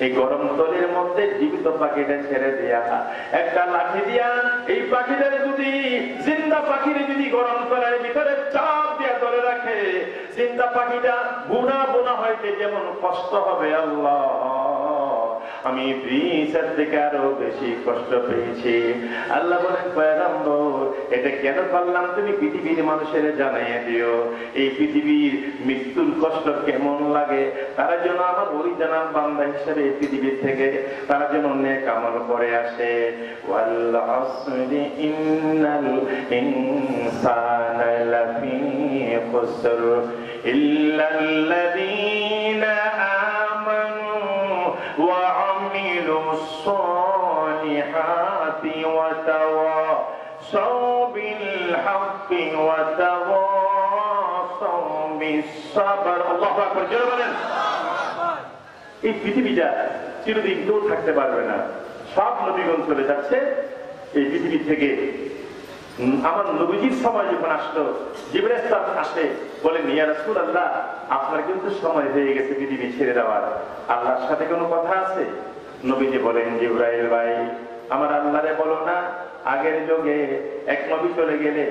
এই গরম তলের মধ্যে জীবিত পাখিটা ছেড়ে দিয়া একটা লাঠি দিয়া এই পাখিটার যদি, জিন্দা পাখির যদি গরম তলের ভিতরে চাপ দিয়া ধরে রাখে, জিন্দা পাখিটা বুনা বোনা হইতে যেমন কষ্ট হবে, আল্লাহ, আমি ইদ্রিসের থেকে আরো বেশি কষ্ট পেয়েছি। আল্লাহ বলেন, পয়গম্বর, এটা কেন করলাম তুমি পৃথিবীর মানুষের জানাইয়া দিও, এই পৃথিবীর মৃত্যুর কষ্ট কেমন লাগে, তারা যেন আমার অরিজিনাল বান্দা হিসেবে এই পৃথিবীর থেকে তারা যেন নেক আমল করে আসে। ওয়াল আসরি ইন্নাল ইনসানা লাফি খুসর ইল্লাল্লাযীনা আমানু ওয়া আমিলুস الصالحات وتواصوا بالحق وتواصوا بالصبر الله أكبر জোরে বলেন এই পৃথিবীটা চিরদিন কেউ থাকতে পারবে না সব নবীগণ চলে যাচ্ছে এই পৃথিবী থেকে আমার নবীজির সময় যখন আসলো জিবরাইল আসে বলেন ইয়া রাসূলুল্লাহ আপনার কিন্তু সময় হয়ে গেছে পৃথিবী ছেড়ে দেওয়ার আল্লাহর সাথে কোনো কথা আছে নবীজি বলেন জিবরাইল ভাই আমার আল্লাহরে বলো না আগের যুগে এক নবী চলে গেলে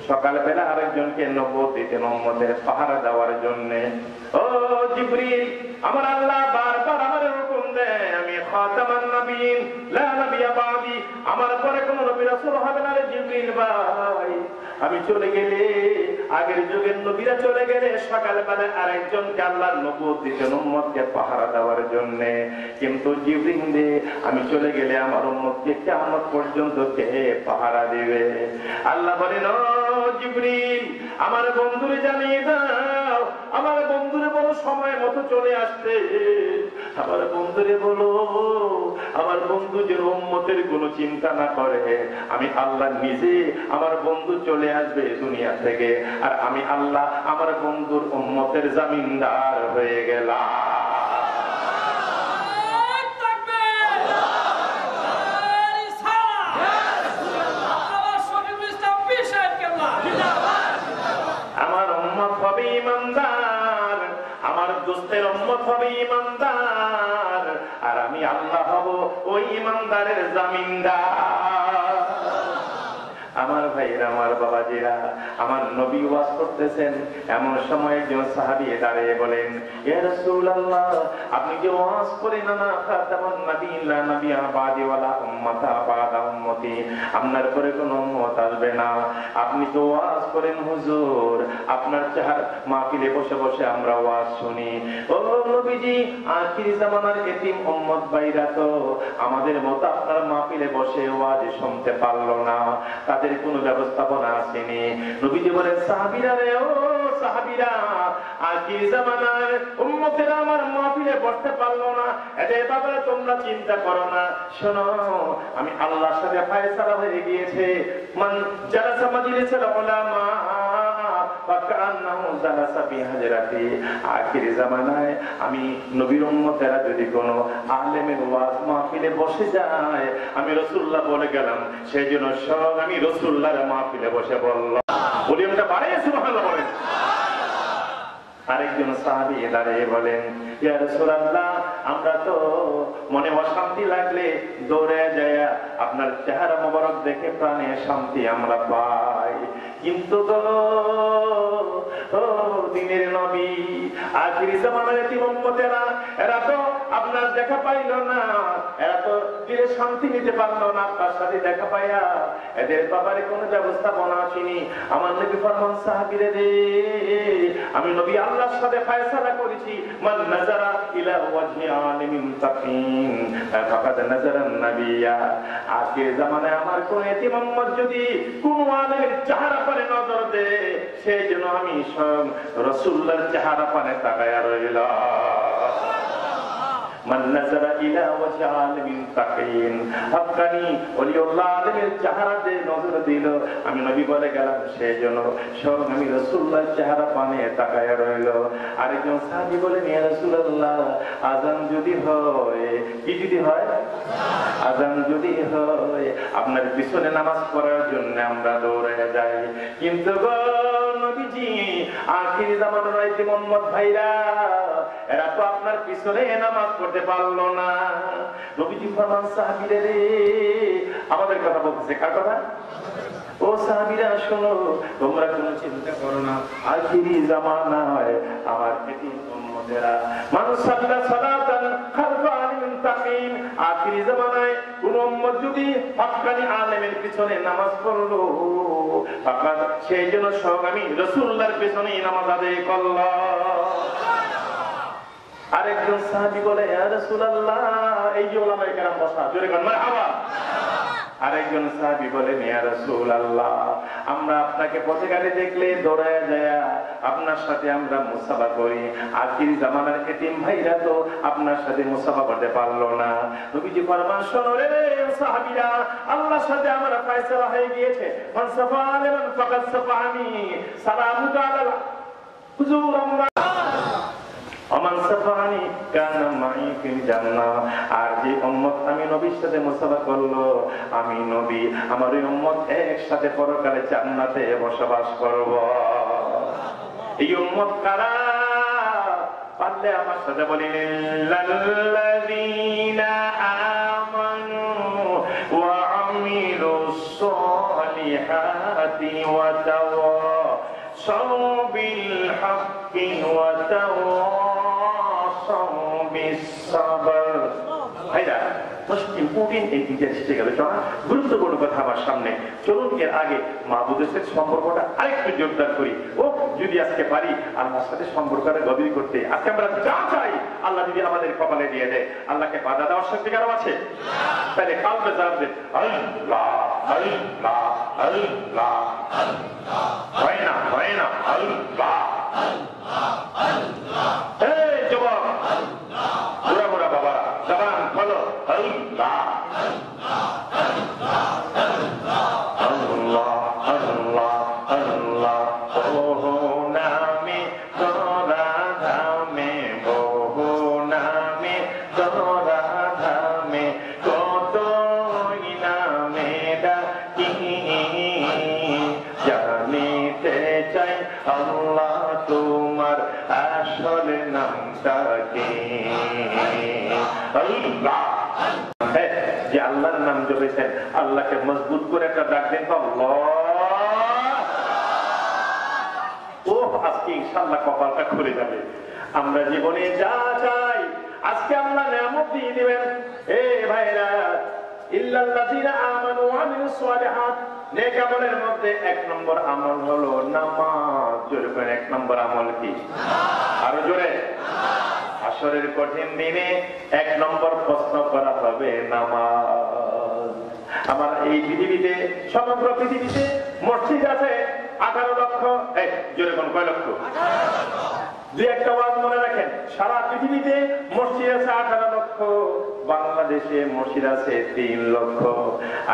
সকালবেলা আরেকজনকে নবুয়ত দিতেন উম্মতের পাহারা দেওয়ার জন্য ও জিবরিল আমার আল্লাহ বারবার আমার হুকুম দেয় আমি খাতামান নবীন লা নবিয়্যা বাদি আমার পরে কোন নবী রাসূল হবে না রে জিবরিল ভাই আমি চলে গেলে আগের যুগের নবীরা চলে গেলে সকালবেলা আরেকজনকে আল্লাহর নবুয়ত দিতেন উম্মতকে পাহারা দেওয়ার জন্য কিন্তু জিবরিল দে আমি চলে গেলে আমার উম্মতকে কিয়ামত পর্যন্ত কে পাহারা দিবে আল্লাহ বলেন ও জিবরিল আমার বন্ধুরে জানিয়ে দাও আমার বন্ধুরে বলো সময় মতো চলে আসতে আমার বন্ধুরে বলো আমার বন্ধু যেন উম্মতের কোনো চিন্তা না করে আমি আল্লাহ নিজে আমার বন্ধু চলে আসবে দুনিয়া থেকে আর আমি আল্লাহ আমার বন্ধুর উম্মতের জামিনদার হয়ে গেলাম আমার উম্মত হবে ইমানদার আমার দোস্তের উম্মত হবে ইমানদার আর আমি আল্লাহ হব ওই ইমানদারের জামিনদার আমার ভাইরা আমার বাবাজিরা আমার নবী ওয়াজ করতেছেন এমন সময় একজন সাহাবী দাঁড়িয়ে বলেন ইয়া রাসূলুল্লাহ আপনি যে ওয়াজ করেন না খাতামুন নবিয়্যিন লা নবিয়্যা বাদি ওয়ালা উম্মাতা বাদা উম্মতি আপনার পরে কোন উম্মত আসবে না আপনি তো ওয়াজ করেন হুজুর আপনার চেহারা মাহফিলে বসে বসে আমরা ওয়াজ শুনি ও নবীজি আখির জামানার এতিম উম্মত ভাইরা তো আমাদের মত আপনার মাহফিলে বসে ওয়াজ শুনতে পারলো না তাদের কোনো ব্যবস্থাপনা আসেনি নবীজি বলেন সাহাবীরা রে ও সাহাবীরা আখির জামানার উম্মতেরা আমার মাহফিলে বসতে পারলো না এদের ব্যাপারে তোমরা চিন্তা করো না শোনো আমি আল্লাহর সাথে ফয়সালা হয়ে গিয়েছে মান জালাসা মাজলিসের উলামা ফাকান্নাহু জালাসা বিহাজরাতি আখির জামানায় আমি নবীর উম্মতেরা যদি কোনো আলেমের ওয়াজ মাহফিলে বসে যায় আমি রাসূলুল্লাহ বলে গেলাম সেজন্য সব আমি রাসূলুল্লাহর মাহফিলে বসে বললাম ভলিউমটা বাড়িয়ে সুবহানাল্লাহ বলেন আরেকজন সাহাবী দাঁড়িয়ে বলেন ইয়া রাসূলুল্লাহ আমরা তো মনে অশান্তি লাগলে দৌড়ে যায় আপনার চেহারা মোবারক দেখে প্রাণে শান্তি আমরা পাই কিন্তু তো ও দিনের নবী আখির জামানার এতিম উম্মতেরা এরা তো আপনার দেখা পাইল না এরা তো দিলে শান্তি নিতে পারলো না আপনার সাথে দেখা পাইয়া এদের ব্যাপারে কোনো ব্যবস্থাপনা আসেনি আমার নবী ফরমান সাহাবীরে রে আমি নবী আল্লাহর সাথে ফয়সালা করেছি মান নাজারা ইলা ওয়াজহি আলিমিন তাকিন ফাকাদ নাজারান নাবিয়্যা আখির জামানায় আমার কোন এতিম উম্মত যদি কোন আলেমের চেহারা পানে নজর দেয় সেজন্য আমি স্বয়ং রাসূলুল্লাহর চেহারা পানে তাকায়া রইলাম মান নাজারা ইলা ওয়াজহি আলিমিন তাকিন হাক্কানি ওলিউল্লাহ আলেমের চেহারাতে নজর দিল আমি নবী বলে গেলাম সেজন্য স্বয়ং আমি রাসূলুল্লাহর চেহারা পানে তাকায়া রইল আরেকজন সাহাবী বলেন ইয়া রাসূলুল্লাহ আযান যদি হয় কি যদি হয় আযান যদি হয় আপনার পিছনে নামাজ পড়ার জন্য আমরা দৌড়ে যাই কিন্তু গো নবীজি আখির জামানার এতিম উম্মত ভাইরা এরা তো আপনার পিছনে নামাজ পড়তে পারলো না নবীজি ফরমান সাহাবীরা রে আমাদের কথা বলতেছে কার কথা ও সাহাবীরা শোনো তোমরা কোনো চিন্তা করো না আখির জামানায় আমার এতিম উম্মতেরা মান সাল্লা সালাতান খালফা আলিমিন তাকিন আখির জামানায় কোন উম্মত যদি হক্কানি আলেমের পিছনে নামাজ পড়লো ফাকাদ সেইজন্য সব আমি রাসূলুল্লাহর পিছনে নামাজ আদায় করলাম আরেকজন সাহাবী বলে ইয়া রাসূলুল্লাহ এই যে উলামায়ে কেরাম বসা জোরে কোন মারহাবা আরেকজন সাহাবী বলেন, ইয়া রাসূলুল্লাহ, আমরা আপনাকে পথে ঘাটে দেখলে দৌড়ায় যায় আপনার সাথে আমরা মুসাফা করি, আখির জামানার এতিম ভাইরা তো আপনার সাথে মুসাফা করতে পারলো না। নবীজি ফরমান, শোনো রে সাহাবীরা, আল্লাহর সাথে আমরা ফয়সালা হয়ে গিয়েছে, মান সাফা আলামান ফাকাদ সাফানি, সালামু আলাইহি হুজুর আমরা আমান সাফানি কানা মাই ফিল জান্নাহ। আর যে উম্মত আমি নবীর সাথে মুসাফা করলো, আমি নবী আমার ওই উম্মত একসাথে পরকালে জান্নাতে বসবাস করব। এই উম্মত কারা? পারলে আমার সাথে বলেন, লাল্লাযীনা আমানু ওয়া আমিলুস সলিহাতি ওয়া তাওয়াসাউ বিল হাক্কি ওয়া তাওয়াসাউ বিস সাবর। ভাইরা, ইম্পর্টেন্ট এই তিনটা এসে গেল, গুরুত্বপূর্ণ কথা আমার সামনে। চলুন এর আগে মাহবুবের সাথে সম্পর্কটা আরেকটু জোরদার করি। ও যদি আজকে পারি আল্লাহর সাথে সম্পর্কটা গভীর করতে, আজকে আমরা যা চাই আল্লাহ যদি আমাদের কপালে দিয়ে দেয়, আল্লাহকে বাধা দেওয়ার শক্তি কারো আছে? তাহলে কালবে জানবে আল্লাহ আল্লাহ আল্লাহ হয় না, হয় না, আল্লাহ আল্লাহ। এই যুবক, বুড়া বুড়া বাবা, জবান বলো আল্লাহ আল্লাহ আল্লাহ আল্লাহ। বহু নামে তোরা ধামে, বহু নামে তোরা ধামে, কতই নামে ডাকি, জানিতে চাই আল্লাহ তোমার আসল নামটা কি? আল্লাহ। যে আল্লাহর নাম জপেছেন, আল্লাহকে মজবুত করে একটা ডাক দেন, আল্লাহ। ও আজকে ইনশাআল্লাহ কপালটা খুলে যাবে। আমরা জীবনে যা চাই আজকে আল্লাহ নিয়ামত দিয়ে দিবেন। এ ভাইরা, ইল্লাল্লাযীনা আমানু ওয়া আমিলুস সলিহাত, নেক আমলের মধ্যে এক নম্বর আমল হলো নামাজ। জোরে বলেন, এক নম্বর আমল কি? আরো জোরে। হাসরের কঠিন দিনে এক নম্বর প্রশ্ন করা হবে নামাজ। আমার এই পৃথিবীতে, সমগ্র পৃথিবীতে মসজিদ আছে 18 লক্ষ। জোরে কোন কয় লক্ষ? দুই একটা ওয়াজ মনে রাখেন, সারা পৃথিবীতে মসজিদ আছে 18 লক্ষ, বাংলাদেশে মসজিদ আছে 3 লক্ষ।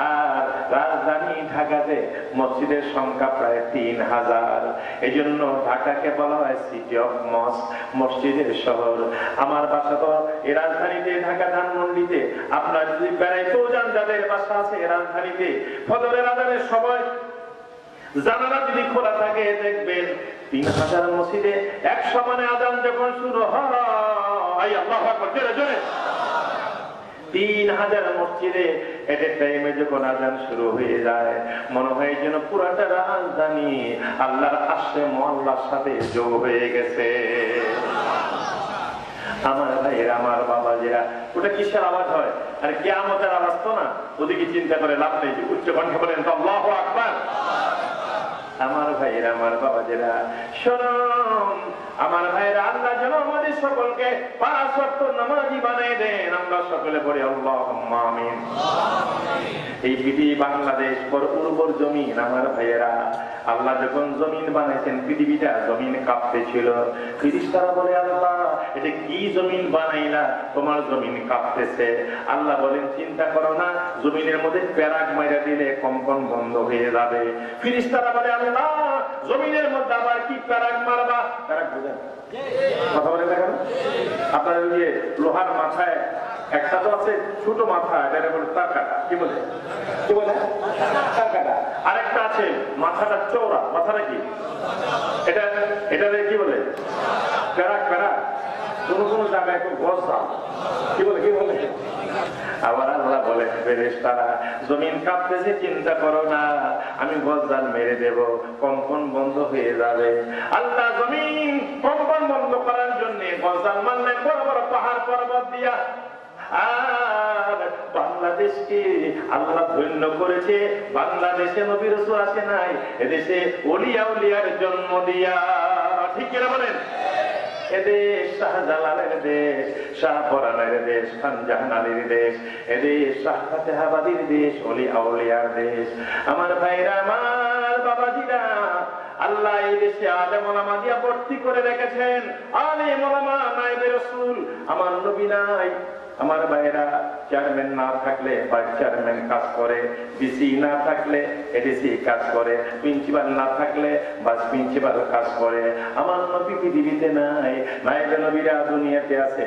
আর রাজধানী ঢাকাতে মসজিদের সংখ্যা প্রায় 3000। এই জন্য ঢাকাকে বলা হয় সিটি অফ মস্ক, মসজিদের শহর। আমার বাসা তো এই রাজধানীতে, ঢাকা ধানমন্ডিতে। আপনার যদি বেড়াইতেও যান, যাদের বাসা আছে রাজধানীতে, ফজরের আজানের সময় জানালা যদি খোলা থাকে দেখবেন 3000 মসজিদে এক সমানে আজান যখন শুরু হয়, আল্লাহু আকবার, জোরে জোরে, 3000 মসজিদে এট এ টাইমে যখন আজান শুরু হয়ে যায়, মনে হয় যেন পুরাটা রাজধানী আল্লাহর আশে মহল্লার সাথে যোগ হয়ে গেছে। আমার ভাইয়েরা, আমার বাবাজিরা, ওটা কিসের আওয়াজ হয়? আর কিয়ামতের আওয়াজ তো না। ওদিকে চিন্তা করে লাভ নেই, উচ্চ কণ্ঠে বলেন তো আল্লাহু আকবার। আমার ভাইয়েরা, আমার বাবাজিরা, শুনুন আমার ভাইয়েরা, আল্লাহ যেন আমাদের সকলকে 5 ওয়াক্ত নামাজি বানিয়ে দেন। আমরা সকলে পড়ি আল্লাহুম্মা আমিন। এই পৃথিবী বাংলাদেশ বড় উর্বর জমিন। আমার ভাইয়েরা, আল্লাহ যখন জমিন বানাইছেন, পৃথিবীটা জমিন কাঁপতেছিল। ফেরেশতারা বলে, আল্লাহ এটা কি জমিন বানাইলা, তোমার জমিন কাঁপতেছে। আল্লাহ বলেন, চিন্তা করো না, জমিনের মধ্যে প্যারাক মাইরা দিলে কম্পন বন্ধ হয়ে যাবে। ফেরেশতারা বলে, আল্লাহ জমিনের মধ্যে আবার কি প্যারাক মারবা? প্যারাক বুঝেন? কথা বলে দেখেন, আপনার ওই লোহার মাথায় একটা তো আছে ছোট মাথা, এটা বলে তার কাটা। কি বলে? কি বলে? তার কাটা। আরেকটা আছে মাথাটা চওড়া, মাথাটা কি এটা, এটা কি বলে? প্যারাক। প্যারাক কোন কোন জায়গায় একটু গজা। কি বলে? কি বলে? আবার আল্লাহ বলে, ফেরেশতারা জমিন কাঁপতেছে, চিন্তা করো না, আমি গজদান মেরে দেব, কম্পন বন্ধ হয়ে যাবে। আল্লাহ জমিন কম্পন বন্ধ করার জন্য গজদান মারলেন বড় বড় পাহাড় পর্বত দিয়া। আর বাংলাদেশকে আল্লাহ ধন্য করেছে, বাংলাদেশে নবী রাসূল আসে নাই, এদেশে ওলিয়া উলিয়ার জন্ম দিয়া। ঠিক কিনা বলেন? এদেশ শাহজালালের দেশ, শাহপরানের দেশ, খানজাহান আলীর দেশ, এদেশ শাহ ফাতেহাবাদীর দেশ, ওলি আউলিয়ার দেশ। আমার ভাইরা, আমার বাবাজিরা, আল্লাহ এই দেশে আলেম ওলামা দিয়া ভর্তি করে রেখেছেন। আলেম ওলামা নায়েবে রাসূল। আমার নবী নাই। আমার ভাইরা, চেয়ারম্যান না থাকলে ভাইস চেয়ারম্যান কাজ করে, ডিসি না থাকলে এডিসি কাজ করে, প্রিন্সিপাল না থাকলে ভাইস প্রিন্সিপাল কাজ করে। আমার নবী পৃথিবীতে নাই, নায়েবে নবীরা দুনিয়াতে আছে,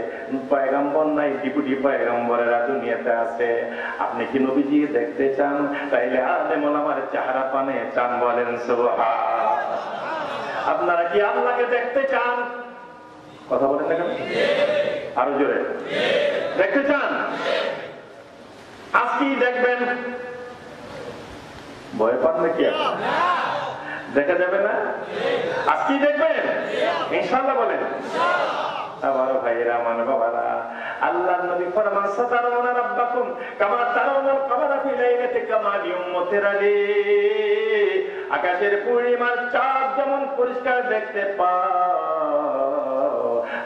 পয়গম্বর নাই, ডেপুটি পয়গম্বরেরা দুনিয়াতে আছে। আপনি কি নবীজি দেখতে চান? তাইলে আলেম ওলামার চেহারা পানে চান, বলেন সুবহান। আপনারা কি আল্লাহকে দেখতে চান? কথা বলেন না কেন? আরো জোরে দেখতে চান? আজকেই দেখবেন। ভয় পান নাকি? দেখা যাবে না? আজকেই দেখবেন ইনশাআল্লাহ, বলেন। আমার ভাইরা, আমার বাবারা, আল্লাহর নবী ফরমান সাতারাউনা রাব্বাকুম কামা তারাউনাল কামারা ফি লাইলাতি কামালি উম্মতির আলী। আকাশের পূর্ণিমার চাঁদ যেমন পরিষ্কার দেখতে পাও,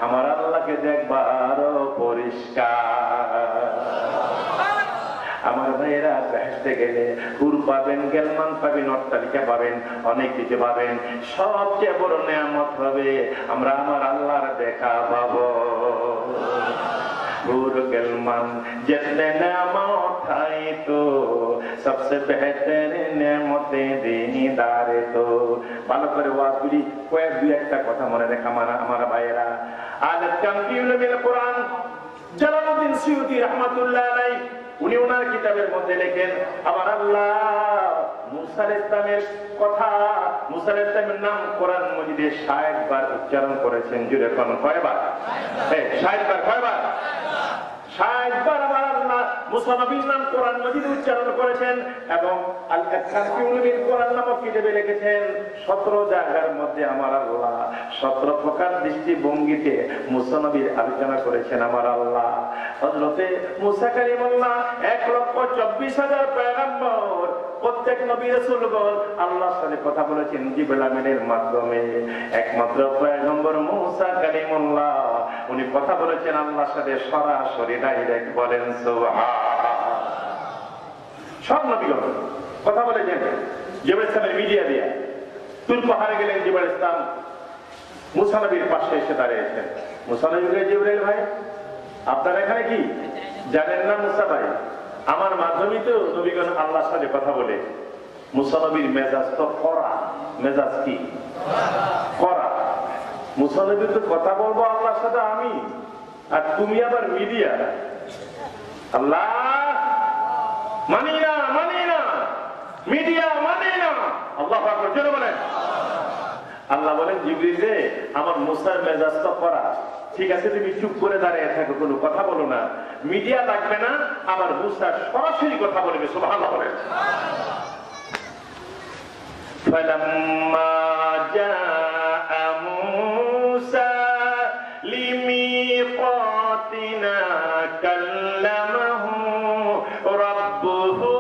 আমার আল্লাহকে দেখবারও পরিষ্কার। আমার ভাইয়েরা, বেহেশতে গেলে হুর পাবেন, গেলমান পাবেন, অট্টালিকা পাবেন, অনেক কিছু পাবেন। সবচেয়ে বড় নিয়ামত হবে আমরা আমার আল্লাহর দেখা পাবো। হুর গেলমান जितने नेमत खाई तो सबसे बेहतर नेमते दीदार तो। ভালো করে ওয়াজগুলি কয়েক দুই একটা কথা মনে রেখা আমার ভাইয়েরা। আলাত তামকিউল বিল কোরআন, জালালউদ্দিন সুয়ুতী রাহমাতুল্লাহ আলাইহি, উনি ওনার কিতাবের মধ্যে লেখেন, আমার আল্লাহ মুসা আলাইহিস সালামের কথা, মুসা আলাইহিস সালামের নাম কোরআন মজিদে ৬০ বার উচ্চারণ করেছেন। জুড়ে কোন কয়বার? ৬০ বার। কয়বার? ৬০ বার আমার আল্লাহ মুসা নবীর নাম কোরআন মজিদে উচ্চারণ করেছেন। এবং আল তামকিউল বিল কোরআন নামক কিতাবে লিখেছেন ১৭ জায়গার মধ্যে আমার আল্লাহ ১৭ প্রকার দৃষ্টিভঙ্গিতে মুসা নবীর আলোচনা করেছেন। আমার আল্লাহ হযরতে মুসা কালিমুল্লাহ ১,২৪,০০০ পয়গম্বর, প্রত্যেক নবী রাসূলগণ আল্লাহর সাথে কথা বলেছেন জিবরিল আমিনের মাধ্যমে। একমাত্র পয়গম্বর মুসা কালিমুল্লাহ, উনি কথা বলেছেন আল্লাহর সাথে সরাসরি, ডাইরেক্ট। বলেন সুবহান। সব নবীগণ কথা বলেছেন জিবরিল ইসলামের মিডিয়া দিয়ে। তুর পাহাড়ে গেলেন জিবরিল ইসলাম, মুসা নবীর পাশে এসে দাঁড়িয়েছেন। মুসা নবীকে জিবরিল ভাই, আপনার এখানে কি জানেন না মুসা ভাই? আমার মাধ্যমেই তো নবীগণ আল্লাহর সাথে কথা বলে। মুসা নবীর মেজাজ তো কড়া। মেজাজ কি? কড়া। মুসা নবী তো কথা বলবো আল্লাহর সাথে আমি, আর তুমি আবার মিডিয়া। আল্লাহ মানি না, মানি না, মিডিয়া মানি না। আল্লাহু আকবার, জোরে বলেন। আল্লাহ বলেন, জিবরিল রে, আমার মুসার মেজাজ তো কড়া, ঠিক আছে তুমি চুপ করে দাঁড়িয়ে থাকো, কোনো কথা বলো না, মিডিয়া লাগবে না, আমার মুসা সরাসরি কথা বলবে। সুবহানাল্লাহ বলেন। ফালাম্মা জাআ মুসা লিমিকাতিনা কাল্লামাহু রাব্বুহু।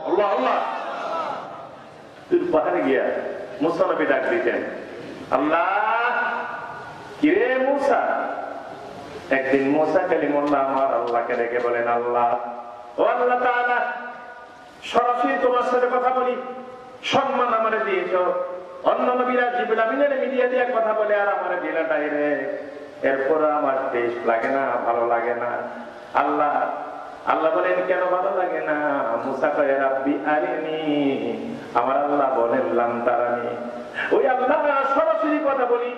আল্লাহ আল্লাহ। তুই পাহাড়ে গিয়া মুসা নবী ডাক দিতেন, আল্লাহ কিরে মুসা। একদিন মুসা কালিমুল্লাহ আমার আল্লাহকে ডেকে বলেন, আল্লাহ ও আল্লাহ তাআলা, সরাসরি তোমার সাথে কথা বলি, সম্মান আমারে দিয়েছো। অন্য নবীরা জিবরিল আমিনের মিডিয়া দিয়ে কথা বলে, আর আমারে দিলা ডাইরেক্ট। এরপর আমার টেস্ট লাগে না, ভালো লাগে না। আল্লাহ আল্লাহ বলেন, কেন ভালো লাগে না? মুসা কয়, রাব্বি আরিনি। আমার আল্লাহ বলেন, লাম তারানি। ওই আল্লাহ সরাসরি কথা বলি,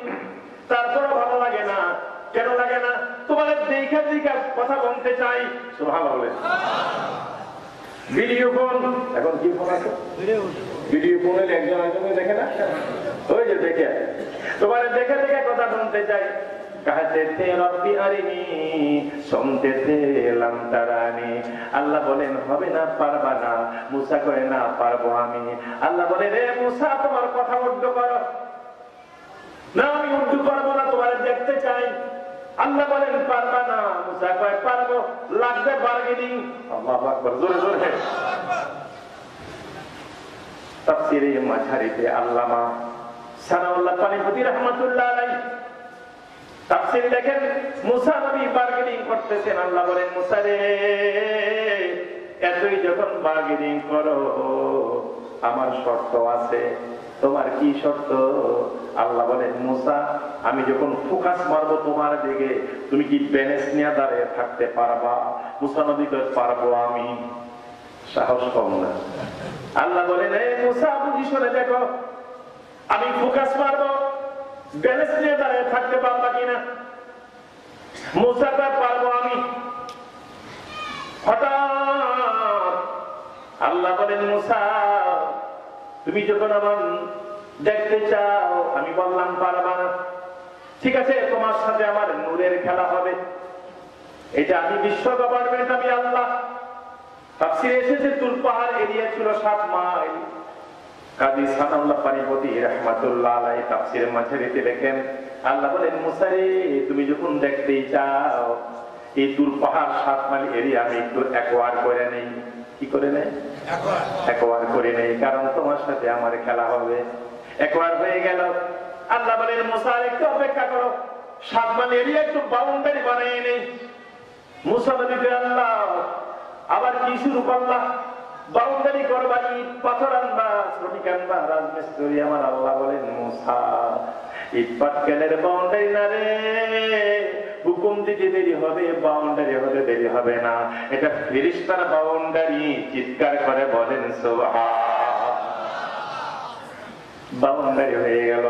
তারপরও ভালো লাগে না। কেন লাগে না? তোমাদের দেখে দেখে কথা বলতে চাই। সুবহানাল্লাহ বলেন। ভিডিও ফোন, এখন কি ফোন আছে? ভিডিও ফোন হলে একজন একজনকে দেখে না, ওই যে দেখে, তোমার দেখে দেখে কথা বলতে চাই। कहते थे रब्बी अरिनी, सुनते थे लम तरानी। আল্লাহ বলেন, হবে না, পারবা না। মুসা কয়, না পারবো আমি। আল্লাহ বলেন, রে মুসা, তোমার কথা উর্দু করো না। আমি উর্দু করবো না, তোমার দেখতে চাই। আল্লাহ বলেন, পারবা না। মুসা কয়, পারবো, লাগবে বার্গেনিং। আল্লাহু আকবার, জোরে জোরে। তাফসীরে মাঝারিতে আল্লামা সানাউল্লাহ পানিপতি রাহমাতুল্লাহ আলাইহি তাফসীর দেখেন, মুসা নবী বার্গেনিং করতেছেন। আল্লাহ বলেন, মুসা রে, এতই যখন বার্গেনিং করো, আমার শর্ত আছে। তোমার কি শর্ত? আল্লাহ বলেন, মুসা, আমি যখন ফোকাস মারবো তোমার দিকে, তুমি কি ব্যালেন্স নিয়ে দাঁড়িয়ে থাকতে পারবা? মুসা নবী কয়, পারবো। আমি সাহস কম না। আল্লাহ বলেন, এই মুসা, বুঝি শুনে দেখো, আমি ফোকাস মারবো, ব্যালেন্স নিয়ে দাঁড়িয়ে থাকতে পারবা কিনা? মুসা কয়, পারবো আমি। হঠাৎ আল্লাহ বলেন, মুসা, তুমি যখন আমার দেখতে চাও, আমি বললাম পারবা না। ঠিক আছে, তোমার সাথে আমার নূরের খেলা হবে। এটা আমি বিশ্ব গভর্নমেন্ট, আমি আল্লাহ। তাফসীরে এসেছে তুর পাহাড় এরিয়া ছিল 7 মাইল। কাজী সানাউল্লাহ পানিপতি রাহমাতুল্লাহ আলাইহি তাফসীরের মাঝারিতে লেখেন, আল্লাহ বলেন, মুসা রে, তুমি যখন দেখতেই চাও, এই তুর পাহাড় 7 মাইল এরিয়া আমি একটু একোয়ার করে নেই। কি করে নেই? একোয়ার করে নেই, কারণ তোমার সাথে আমার খেলা হবে। একোয়ার হয়ে গেল। আল্লাহ বলেন, মুসা একটু অপেক্ষা করো, 7 মাইল এরিয়া একটু বাউন্ডারি বানিয়ে নেই। মুসা নবী, আল্লাহ আবার কি শুরু করলা? বাউন্ডারি করবা, ইট পাথর আনবা, শ্রমিক আনবা, রাজমিস্ত্রি। আমার আল্লাহ বলেন, মুসা, ইট পাটকেলের বাউন্ডারি না রে, হুকুম দিতে দেরি হবে, বাউন্ডারি হতে দেরি হবে না। এটা ফেরেশতার বাউন্ডারি। চিৎকার করে বলেন সুবহান। বাউন্ডারি হয়ে গেল।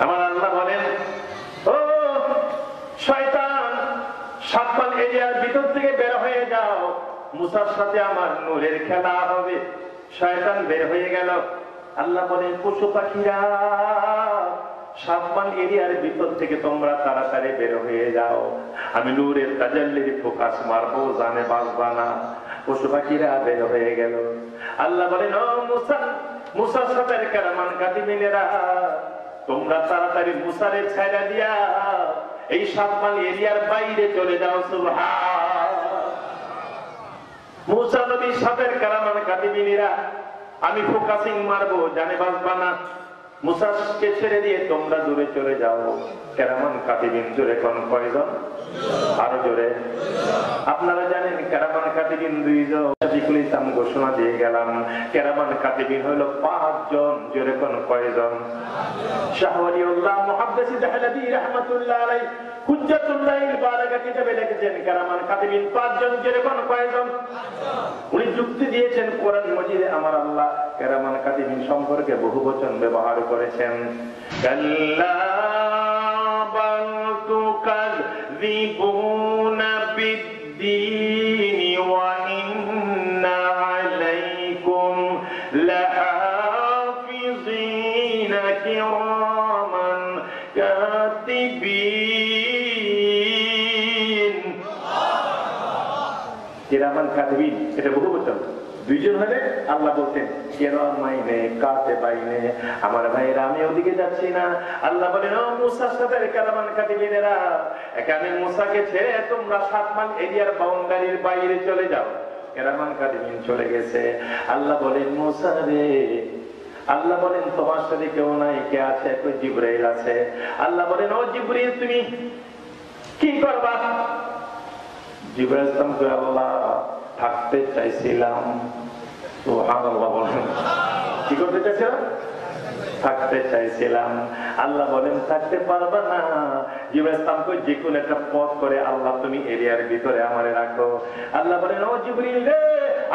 আমার আল্লাহ বলেন, ও শয়তান, 7 মাইল এরিয়ার ভিতর থেকে বের হয়ে যাও, মুসার সাথে আমার নূরের খেলা হবে। শয়তান বের হয়ে গেল। আল্লাহ বলেন, পশু পাখিরা, 7 মাইল এরিয়ার ভিতর থেকে তোমরা তাড়াতাড়ি বের হয়ে যাও, আমি নূরের তাজাল্লির ফোকাস মারবো, জানে বাঁচবা না। পশু পাখিরা বের হয়ে গেল। আল্লাহ বলেন, ও মুসা, মুসার সাথে কেরামান কাতিবিনেরা, তোমরা তাড়াতাড়ি মুসারে ছাইড়া দিয়া এই 7 মাইল এরিয়ার বাইরে চলে যাও। সুবহান। মুসা নবী সাথের কারামান কাতিবিনেরা, আমি ফোকাসিং মারবো, জানে বাঁচবা না। মুসাকে ছেড়ে দিয়ে তোমরা দূরে চলে যাও। কেরামান কাতিবিন জোরে কোন কয়জন? আরো জোরে। আপনারা জানেন কেরামান কাতিবিন 2 জন। বিকুল ইসলাম ঘোষণা দিয়ে গেলাম, কেরামান কাতিবিন হলো 5 জন। জোরে কোন কয়জন? শাহ ওয়ালিউল্লাহ মুহাদ্দিস দাহলাবী রাহমাতুল্লাহ আলাইহি হুজ্জাতুল্লাহিল বালাগা কিতাবে লিখেছেন, কেরামান কাতিবিন 5 জন। জোরে কোন কয়জন? 5 জন। উনি যুক্তি দিয়েছেন, কোরআন মাজিদে আমার আল্লাহ কেরামান কাতিবিন সম্পর্কে বহুবচন ব্যবহার করেছেন। কাল্লা বাল তুকাযযিবুনা বিদ্দীনি ওয়া ইন্না আলাইকুম লাহাফিযিনা কিরামান কাতিবিন। কিরামান কাতিবিন এটা বহুবচন। 2 জন হলে আল্লাহ বলতেন কিরামাইনে কাতিবাইনে। আমার ভাইরা, আমি ওদিকে যাচ্ছি না। আল্লাহ বলেন, ও মুসার সাথে কিরামান কাতিবিনেরা, এখানে মুসাকে ছেড়ে তোমরা 7 মাইল এরিয়ার বাউন্ডারির বাইরে চলে যাও। কিরামান কাতিবিন চলে গেছে। আল্লাহ বলেন, মুসা রে, আল্লাহ বলেন, তোমার সাথে কেউ নাই, কে আছে? কই জিবরাইল আছে। আল্লাহ বলেন, ও জিবরাইল, তুমি কি করবা? জিবরাইল কই, আল্লাহ থাকতে চাইছিলাম। সুবহানাল্লাহ বলেন, কি করতে চাইছিলাম? থাকতে চাইছিলাম। আল্লাহ বলেন, থাকতে পারবা না। জিবরাইল কই, যে কোন একটা পথ করে আল্লাহ তুমি এরিয়ার ভিতরে আমারে রাখো। আল্লাহ বলেন, ও জিবরাইল রে,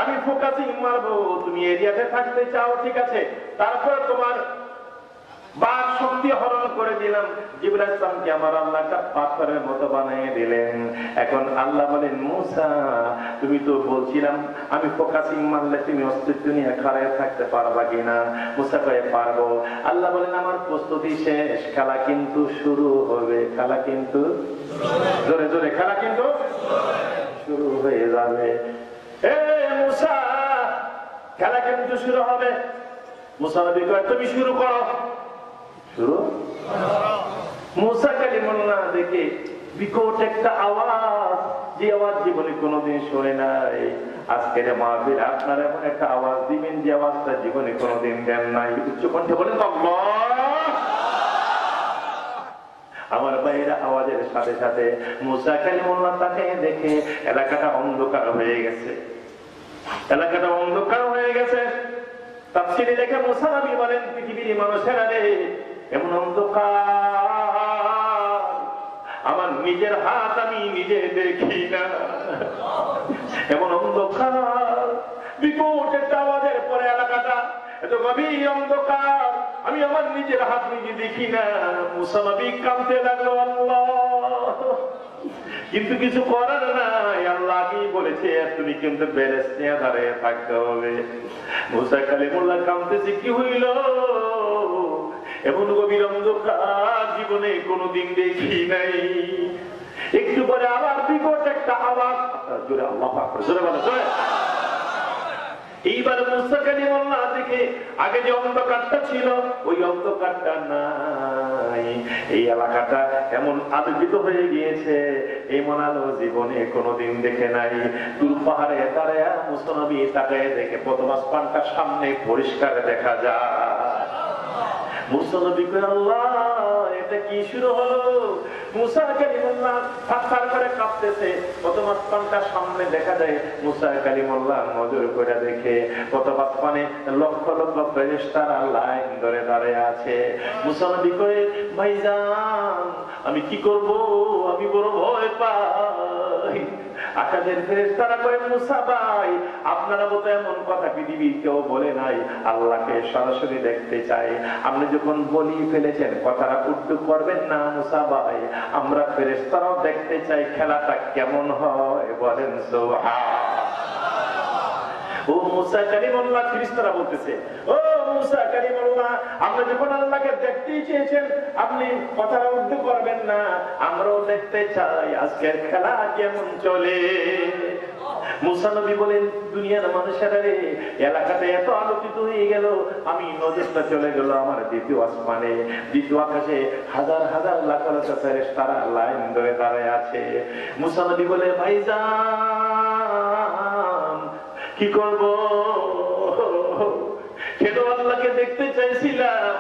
আমি ফোকাসিং মারবো, তুমি এরিয়াতে থাকতে চাও, ঠিক আছে। তারপর তোমার বাক শক্তি হরণ করে দিলাম। জিবরাইল ইসলামকে আমার আল্লাহ একটা পাথরের মতো বানিয়ে দিলেন। এখন আল্লাহ বলেন, মুসা, তুমি তো বলছিলাম আমি ফোকাসিং মারলে তুমি অস্তিত্ব নিয়ে খাড়ায় থাকতে পারবা কিনা? মুসা কয়ে, পারবো। আল্লাহ বলেন, আমার প্রস্তুতি শেষ, খেলা কিন্তু শুরু হবে। খেলা কিন্তু জোরে জোরে, খেলা কিন্তু শুরু হয়ে যাবে। এ মুসা, খেলা কিন্তু শুরু হবে। মুসা নবী কয়, তুমি শুরু করো। শুরু। মুসা কালিমুল্লাহ দেখে বিকট একটা আওয়াজ, যে আওয়াজ জীবনে কোনোদিন শোনে নাই। আজকের মাহফিল আপনারা এমন একটা আওয়াজ দিবেন যে আওয়াজটা জীবনে কোনোদিন দেন নাই। উচ্চ কণ্ঠে বলেন তো আল্লাহ। আমার ভাইয়েরা, আওয়াজের সাথে সাথে মুসা কালিমুল্লাহ তাকে দেখে এলাকাটা অন্ধকার হয়ে গেছে, এলাকাটা অন্ধকার হয়ে গেছে। তাফসীরে লেখা মুসা নবী বলেন, পৃথিবীর মানুষেরা রে, এমন অন্ধকার আমার নিজের হাত আমি নিজে দেখি না, এমন অন্ধকার। বিকট একটা আওয়াজের পরে এলাকাটা এত গভীর অন্ধকার, আমি আমার নিজের হাত নিজে দেখি না। মুসা নবী কাঁদতে লাগলো, আল্লাহ, কিন্তু কিছু করার নাই। আল্লাহ কি বলেছে, তুমি কিন্তু ব্যালেন্স নিয়ে দাঁড়িয়ে থাকতে হবে। মুসা কালিমুল্লাহ কাঁদতেছে, কি হইল? এমন গভীর অন্ধকার জীবনে কোনোদিন দেখি নাই। একটু পরে আবার বিকট একটা আওয়াজ, জোরে আল্লাহু আকবার, জোরে বলো, জোরে। এইবার মুসা কালিমুল্লাহ দেখে আগে যে অন্ধকারটা ছিল ওই অন্ধকারটা নাই, এই এলাকাটা এমন আলোকিত হয়ে গিয়েছে, এমন আলো জীবনে কোনোদিন দেখে নাই। দূর পাহাড়ে দাঁড়ায় মুসা নবী তাকায় দেখে প্রথম আসমানটা সামনে পরিষ্কার দেখা যায়। মুসা নবী কয়, আল্লাহ, এটা কি শুরু হলো? মুসা কালিমুল্লাহ থারথার করে কাঁপতেছে। প্রথম আসমানটা সামনে দেখা যায়, মুসা কালিমুল্লাহ নজর করে দেখে প্রথম আসমানে লক্ষ লক্ষ ফেরেশতারা লাইন ধরে দাঁড়িয়ে আছে। মুসা নবী কয়, ভাইজান, আমি কি করব? আমি বড় ভয় পাই। আকাশের ফেরেশতারা কয়, মুসা ভাই, আপনারা মতো এমন কথা পৃথিবীর কেউ বলে নাই, আল্লাহকে সরাসরি দেখতে চাই। আপনি যখন বলি ফেলেছেন, কথাটা উল্টো করবেন না মুসা ভাই, আমরা ফেরেশতারাও দেখতে চাই খেলাটা কেমন হয়, বলেন সুবহান। ও মুসা কালিমুল্লাহ, ফেরেশতারা বলতেছে, ও মুসা কালিমুল্লাহ, আপনি যখন আল্লাহকে দেখতে চেয়েছেন, আপনি কথাটা উল্টো করবেন না, আমরাও দেখতে চাই আজকের খেলা কেমন চলে। মুসা নবী বলেন, দুনিয়ার মানুষেরা রে, এলাকাতে এত আলোকিত হয়ে গেল, আমি নজরটা চলে গেল আমার দ্বিতীয় আসমানে, দ্বিতীয় আকাশে হাজার হাজার লাখ লাখ ফেরেশতারা লাইন ধরে দাঁড়ায় আছে। মুসা নবী বলে, ভাইজান, কি করব? কেন আল্লাহকে দেখতে চাইছিলাম,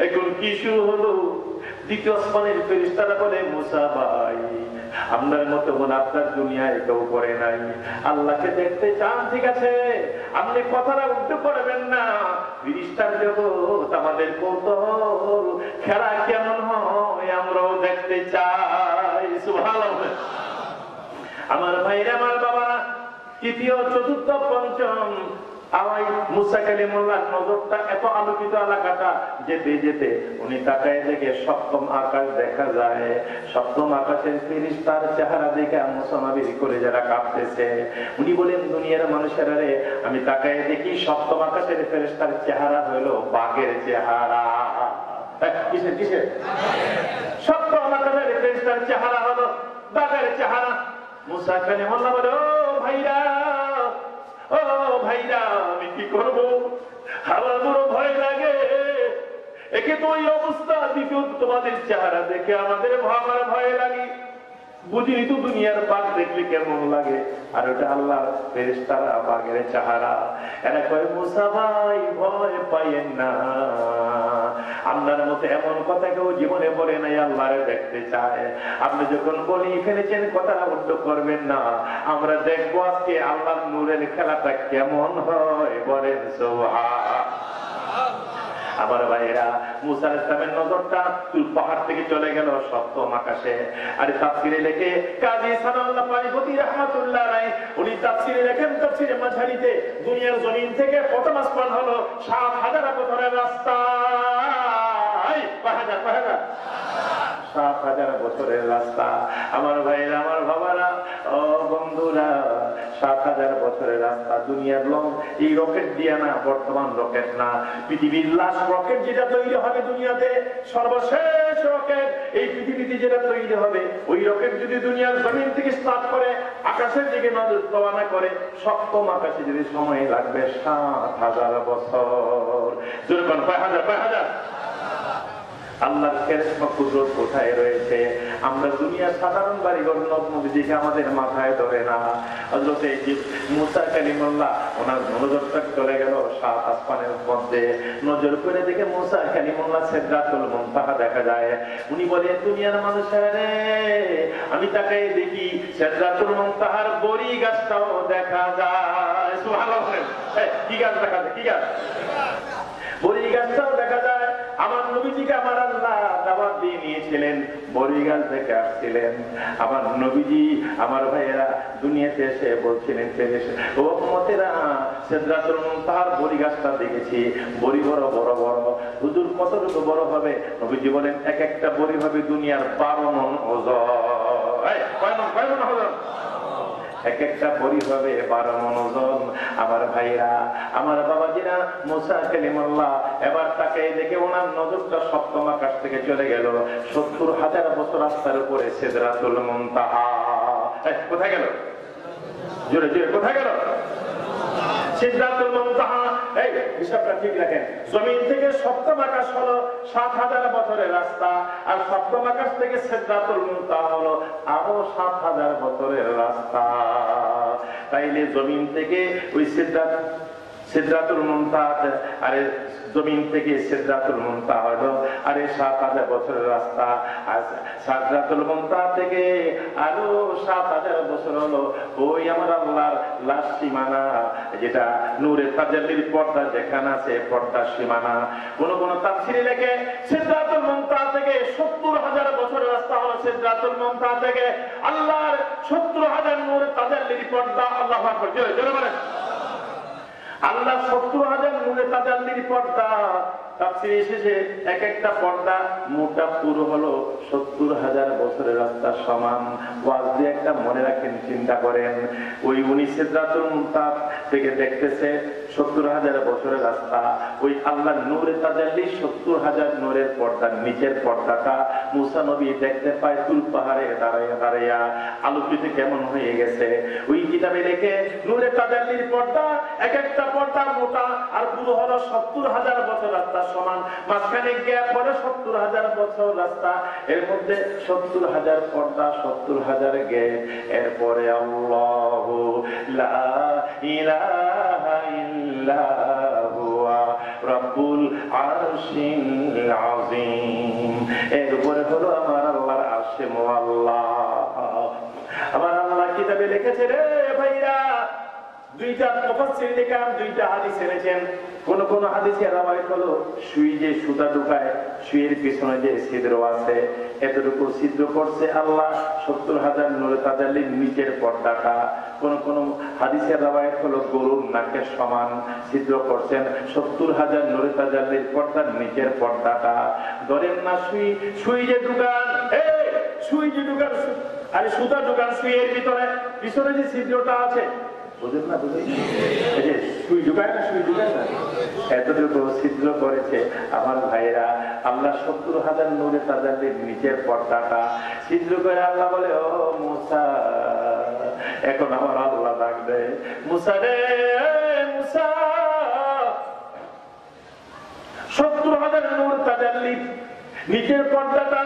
এখন কি শুরু হলো? দ্বিতীয় আসমানের ফেরেশতারা বলে, মুসা ভাই, আপনার মতো মন আপনার দুনিয়ায় কেউ করে নাই। আল্লাহকে দেখতে চান, ঠিক আছে, আপনি কথাটা উল্টো করবেন না। ফেরেশতার জগৎ আমাদের কৌতূহল, খেলা কেমন হয় আমরাও দেখতে চাই। সুবহানাল্লাহ। আমার ভাইরা, আমার বাবারা, তৃতীয়, চতুর্থ, পঞ্চম আওয়াজ মুসা কালিমুল্লাহর নজরটা এত আলোকিত এলাকাটা যেতে যেতে উনি তাকায় দেখে সপ্তম আকাশ দেখা যায়। সপ্তম আকাশের ফেরেশতার চেহারা দেখে মুসা নবীর কলিজাটা কাঁপতেছে। উনি বলেন, দুনিয়ার মানুষেরা রে, আমি তাকায় দেখি সপ্তম আকাশের ফেরেশতার চেহারা হলো বাঘের চেহারা। কিসের কিসের? সপ্তম আকাশের ফেরেশতার চেহারা হলো বাঘের চেহারা। মুসা কালিমুল্লাহ বলে, ও ভাইরা, ও ভাইরা, আমি কি করব? আমার বড় ভয় লাগে। একে তো ওই অবস্থা, দ্বিতীয় তোমাদের চেহারা দেখে আমাদের আমার ভয় লাগে। বুঝিনি তো দুনিয়ার বাঘ দেখলে কেমন লাগে, আর ওটা আল্লাহর ফেরেশতারা বাঘের চেহারা। এরা কয়, মুসা ভাই, ভয় পাইয়েন না, আপনার মতো এমন কথা কেউ জীবনে বলে নাই আল্লাহরে দেখতে চায়। আপনি যখন বলি ফেলেছেন, কথাটা উল্টো করবেন না, আমরা দেখবো আজকে আল্লাহর নূরের খেলাটা কেমন হয়, বলেন সুবহান। আমার ভাইয়েরা, মুসা আলাইহিস সালামের নজরটা তুল পাহাড় থেকে চলে গেল সপ্তম আকাশে। আর তাফসীরে লেখে কাজী সানাউল্লাহ পানিপতি রাহমাতুল্লাহ আলাইহি, উনি তাফসীরে লেখেন, তাফসীরে মাঝারিতে, দুনিয়ার জমিন থেকে প্রথম আসমান হলো ৭,০০০ বছরের রাস্তা। ৭,০০০ বছরের রাস্তা। আমার ভাইরা, আমার বাবারা, ও বন্ধুরা, ৭,০০০ বছরের রাস্তা। দুনিয়ার লং এই রকেট দিয়ে না, বর্তমান রকেট না, পৃথিবীর লাস্ট রকেট যেটা তৈরি হবে দুনিয়াতে, সর্বশেষ রকেট এই পৃথিবীতে যেটা তৈরি হবে, ওই রকেট যদি দুনিয়ার জমিন থেকে স্টার্ট করে আকাশের দিকে রওনা করে, সপ্তম আকাশে যদি সময় লাগবে ৭,০০০ বছর। যেরকম ৫,০০০ আল্লাহর কেরেশমা কুদরত কোথায় রয়েছে? আমরা দুনিয়ার সাধারণ বাড়িঘর নবীজিকে আমাদের মাথায় ধরে না। হযরত মুসা কালিমুল্লাহ ওনার মনোযোগটা চলে গেল সাত আসমানের মধ্যে। নজর করে দেখে মুসা কালিমুল্লাহ সিদরাতুল মুনতাহা দেখা যায়। উনি বলে, দুনিয়ার মানুষেরা রে, আমি তাকে দেখি সিদরাতুল মুনতাহার বড়ি গাছটাও দেখা যায়। সুবহানাল্লাহ। কি গাছ দেখা যায়? কি গাছ? বড়ি গাছটাও দেখা যায়। আমার নবীজিকে আমার আল্লাহ দাওয়াত দিয়ে নিয়েছিলেন, বড়ি গাছ থেকে আসছিলেন। আমার নবীজি, আমার ভাইয়েরা দুনিয়াতে এসে বলছিলেন, ও উম্মতেরা, সিদরাতুল মুনতাহার বড়ি গাছটা দেখেছি, বড়ি বড় বড় বড়। হুজুর কতটুকু বড় হবে? নবীজি বলেন, এক একটা বড়ি হবে দুনিয়ার 12 মণ ওজন। কয় মণ ওজন? এক একটা বড়ি হবে 12 মণ ওজন। আমার ভাইরা, আমার বাবাজিরা, মুসা কালিমুল্লাহ এবার তাকে দেখে ওনার নজরটা সপ্তম আকাশ থেকে চলে গেল 70,000 বছর রাস্তার উপরে সিদরাতুল মুনতাহা। কোথায় গেল? জোরে জোরে কোথায় গেল? সিদরাতুল মুনতাহা। এই হিসাবটা ঠিক রাখেন, জমিন থেকে সপ্তম আকাশ হলো 7,000 বছরের রাস্তা, আর সপ্তম আকাশ থেকে সিদরাতুল মুনতাহা হলো আরো 7,000 বছরের রাস্তা। তাইলে জমিন থেকে ওই সিদরাতুল মুনতাহা, আরে জমিন থেকে সিদরাতুল মুনতাহা হলো আরে 7,000 বছরের রাস্তা। আর সিদরাতুল মুনতাহা থেকে আরো 7,000 বছর হলো ওই আমার আল্লাহর লাশ সীমানা, যেটা নূরে তাজাল্লির পর্দা যেখানে আছে, পর্দার সীমানা। কোন কোন তাফসীরে লেখে সিদরাতুল মুনতাহা থেকে 70,000 বছরের রাস্তা হলো সিদরাতুল মুনতাহা থেকে আল্লাহর 70,000 নূরে তাজাল্লির পর্দা। আল্লাহু আকবার, জোরে জোরে বলেন। আল্লাহ 70,000 নূরে তাজাল্লির পর্দা। তাফসীরে এসেছে এক একটা পর্দা মোটা পুরো হলো 70,000 বছরের রাস্তার সমান। ওয়াজ দিয়ে একটা মনে রাখেন, চিন্তা করেন, ওই উনি সিদরাতুল মুনতাহা থেকে দেখতেছে 70,000 বছরের রাস্তা। ওই আল্লাহ নূরে তাজাল্লি 70,000 নূরের পর্দার নিচের পর্দাটা মুসা নবী দেখতে পায় তুল পাহাড়ে দাঁড়াইয়া দাঁড়াইয়া। আলোকিত কেমন হয়ে গেছে! ওই কিতাবে লেখে নূরে তাজাল্লির পর্দা এক একটা পর্দা মোটা আর পুরো হলো 70,000 বছর রাস্তার সমান। মাঝখানে গ্যাপ হলো 70,000 বছর রাস্তা, এর মধ্যে 70,000 পর্দা, 70,000 গ্যাপ। এরপরে আল্লাহু লা ইলাহা ইল্লা হুয়া রাব্বুল আরশিল আযীম। এরপরে হলো আমার আল্লাহর আরশে মুআল্লা। আমার আল্লাহ কিতাবে লিখেছে রে ভাইরা, দুইটা মুফাসসির লিখেন, দুইটা হাদিস এনেছেন। কোন কোন হাদিসে রাওয়ায়াত হলো সুই যে সুতা ঢুকায়, সুইয়ের পিছনে যে ছিদ্র আছে, এতটুকু ছিদ্র করছে আল্লাহ 70,000 নূরে তাজাল্লির নিচের পর্দাটা। কোন কোন হাদিসে রাওয়ায়াত হলো গরুর নাকের সমান ছিদ্র করছেন 70,000 নূরে তাজাল্লির পর্দার নিচের পর্দাটা। ধরেন না সুই, সুই যে ঢুকান, সুই যে ঢুকান, আরে সুতা ঢুকান সুইয়ের ভিতরে, পিছনে যে ছিদ্রটা আছে, বুঝেন না? বুঝেন? এই যে সুই ঢুকায় না, সুই ঢুকায় না, এতটুকু ছিদ্র করেছে আমার ভাইরা। আল্লাহ 70,000 নূরে তাজাল্লির নিচের পর্দাটা ছিদ্র করে আল্লাহ বলে, ও মুসা, এখন আমার আল্লাহ ডাক দেয়, মুসা রে মুসা, 70,000 নূর তাজাল্লির নিচের পর্দাটা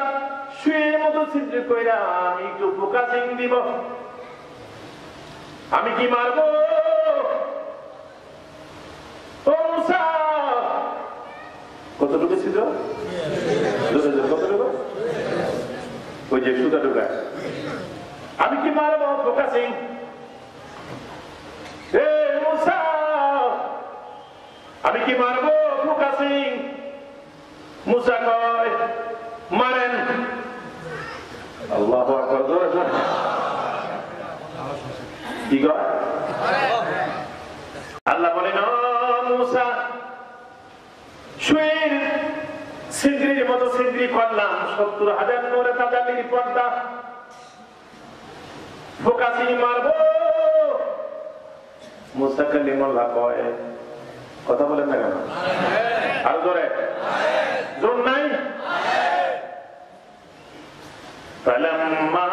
সুইয়ের মতো ছিদ্র কইরা আমি একটু ফোকাসিং দিব, আমি কি মারবো? ও মুসা, কতটুকু ছিদ্র? কতটুকু? ওই যে সুতা ঢুকায়, আমি কি মারবো? ফোকাসিং। হে মুসা, আমি কি মারবো? ফোকাসিং। মুসা কয়, মারেন। আল্লাহু আকবার, জোরে জোরে। কি কয়? আল্লাহ বলেন, ও মুসা, সুইয়ের ছিদ্রির মতো ছিদ্রি করলাম 70,000 নূরে তাজাল্লির পর্দা, ফোকাসিং মারবো। মুসা কালিমুল্লাহ কয়, কথা বলেন না কেন? আরো জোরে, জোর নাই? ফালাম্মা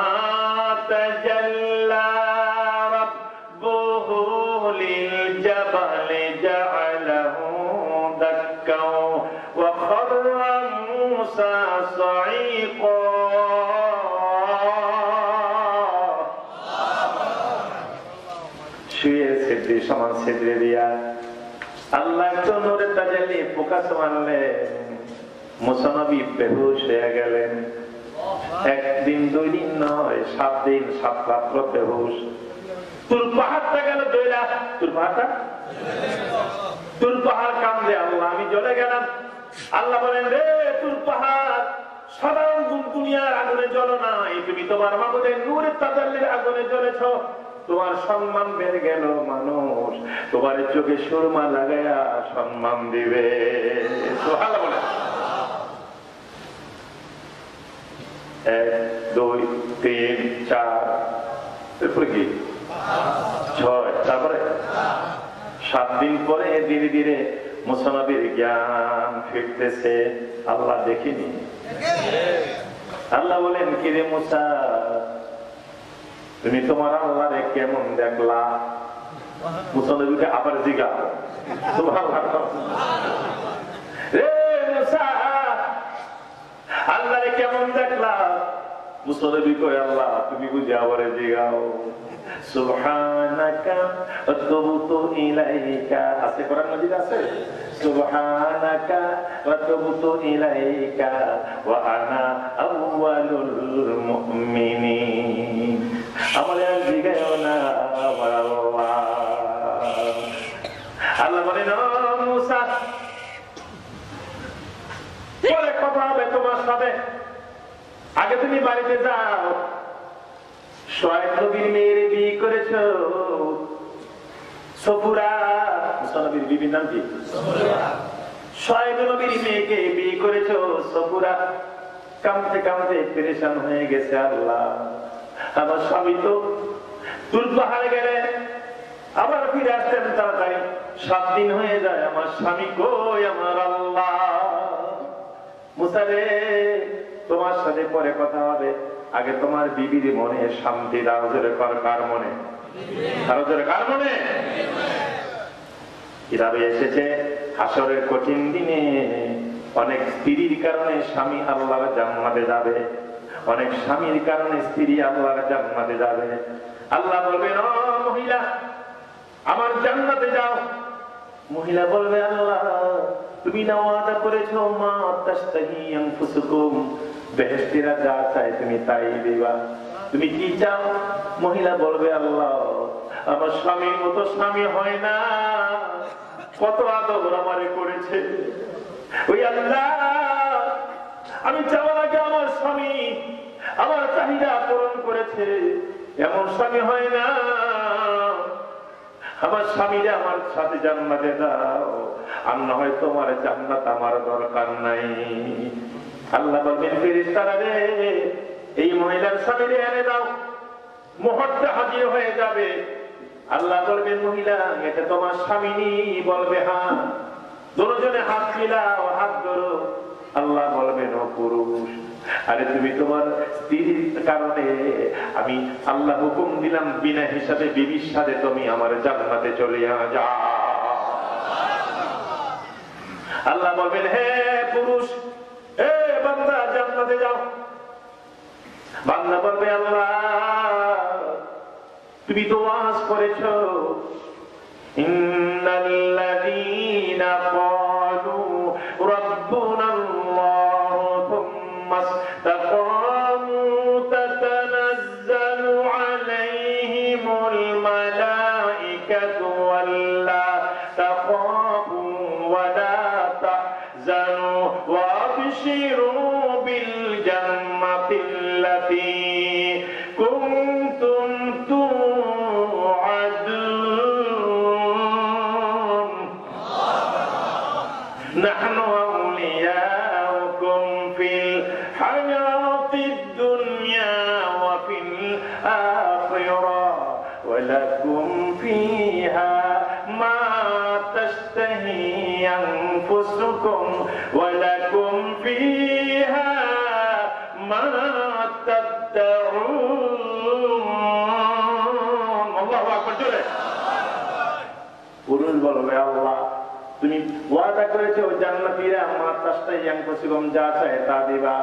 তাজাল্লা রাব্বুহু লিল জাবালি জাআলাহু দাক্কাও ওয়া খাররা মূসা শুয়ে ছিদ্রি সমান ছিদ্রে দিয়া আল্লাহ একটু নূরের তাজাল্লি ফোকাস মারলেন, মুসা নবী বেহুশ হয়ে গেলেন। একদিন, 2 দিন নয়, 7 দিন 7 রাত্র বেহুশ। তুর পাহাড়টা গেল দইলা, তুর পাহাড় কান্দে, আল্লাহ আমি জ্বলে গেলাম। আল্লাহ বলেন, রে তুর পাহাড়, সাধারণ দুনিয়ার আগুনে জ্বলো নাই, তুমি তোমার মাবুদের নূরের তাজাল্লির আগুনে জ্বলেছ। তোমার সম্মান বেড়ে গেল, মানুষ তোমার চোখে সুরমা লাগাইয়া সম্মান দিবে। সুবহানাল্লাহ বলে 1 2 3 4, এরপরে কি 6, তারপরে 7 দিন পরে ধীরে ধীরে মুসা নবীর জ্ঞান ফিরতেছে। আল্লাহ দেখিনি? আল্লাহ বলেন, কি রে মুসা, তুমি তোমার আল্লাহরে কেমন দেখলা? মুসা নবীকে আবার জিজ্ঞাসা, সুবহানাল্লাহ, রে মুসা, আল্লাহরে কেমন দেখলা? মুসা নবী কয়, আল্লাহ তুমি বুঝে আবার জিগাও। সুবহানাকা ওয়া তুবতু ইলাইকা, আছে কোরআন মাজিদে আছে, সুবহানাকা ওয়া তুবতু ইলাইকা ওয়া আনা আউয়ালুল মুমিনিন। আমারে আর জিগাও না আমার আল্লাহ। আল্লাহ বলেন, ও মুসা, পরে কথা হবে তোমার সাথে, আগে তুমি বাড়িতে যাও। শুআয়ব নবীর মেয়ের বিয়ে করেছো, সফুরা, মুসা নবীর বিবির নাম কি? শুআয়ব নবীর মেয়েকে বিয়ে করেছো, সফুরা। কামতে কামতে পেরেশান হয়ে গেছে, আল্লাহ আমার স্বামী তো তুর পাহাড়ে গেলে আবার ফিরে আসতেন তাড়াতাড়ি, 7 দিন হয়ে যায়, আমার স্বামী কই আমার আল্লাহ? মুসা রে, তোমার সাথে পরে কথা হবে, আগে তোমার বিবির মনে শান্তি দাও। জোরে কর, কার মনে? আরো জোরে, কার মনে? কিতাবে এসেছে, হাসরের কঠিন দিনে অনেক স্ত্রীর কারণে স্বামী আল্লাহর জান্নাতে যাবে, অনেক স্বামীর কারণে স্ত্রী আল্লাহর জান্নাতে যাবে। আল্লাহ বলবেন, ও মহিলা, আমার জান্নাতে যাও। মহিলা বলবে, আল্লাহ তুমি না ওয়াদা করেছো, মা তাশতাহি আনফুসুকুম, বেহেশতীরা যা চায় তুমি তাই দিবা, তুমি কি চাও? মহিলা বলবে, আল্লাহ আমার স্বামীর মতো স্বামী হয় না, কত আদর আমারে করেছে, ওই আল্লাহ আমি চাওয়ার আগে আমার স্বামী আমার চাহিদা পূরণ করেছে, এমন স্বামী হয় না, আমার স্বামীরে আমার সাথে জান্নাতে দাও, আর না হয় তোমার জান্নাত আমার দরকার নাই। আল্লাহ বলবেন, ফেরেশতারা রে, এই মহিলার স্বামীরে এনে দাও। মুহূর্তে হাজির হয়ে যাবে। আল্লাহ বলবেন, মহিলা এটা তোমার স্বামী? বলবে হ্যাঁ। দুজনে হাত মিলাও, হাত ধরো। আল্লাহ বলবেন, ও পুরুষ, আরে তুমি তোমার স্ত্রীর কারণে আমি আল্লাহ হুকুম দিলাম, বিনা হিসাবে বিবির সাথে তুমি আমার জান্নাতে চলে যাও। আল্লাহ বলবেন, হে পুরুষ, হে বান্দা, জান্নাতে যাও। বান্দা বলবে, আল্লাহ তুমি তো ওয়াজ করেছো, ইন্নাল্লাযীনা ক্বালু রাব্বুনাল্লাহু থুম্মা ইসতাকামু তাতানাজ্জালু আলাইহিমুল মালাইকাতু আল্লা তাখাফু ওয়া লা তাহজানু ওয়া আবশিরু বিল জান্নাতিল্লাতী কুনতুম তুআদুন নাহনু আউলিয়াউকুম ফিল হায়াতিদ দুনিয়া ওয়া ফিল আখিরাহ ওয়া লাকুম ফিহা মা তাশতাহি আনফুসুকুম ওয়া লাকুম ফিহা মা তাদউন। আল্লাহু আকবার। জোরে পুরুষ বলবে, আল্লাহ তুমি ওয়াদা করেছো জান্নাতীরা মা তাশতাহি আনফুসুকুম, যা চায় তা দিবা।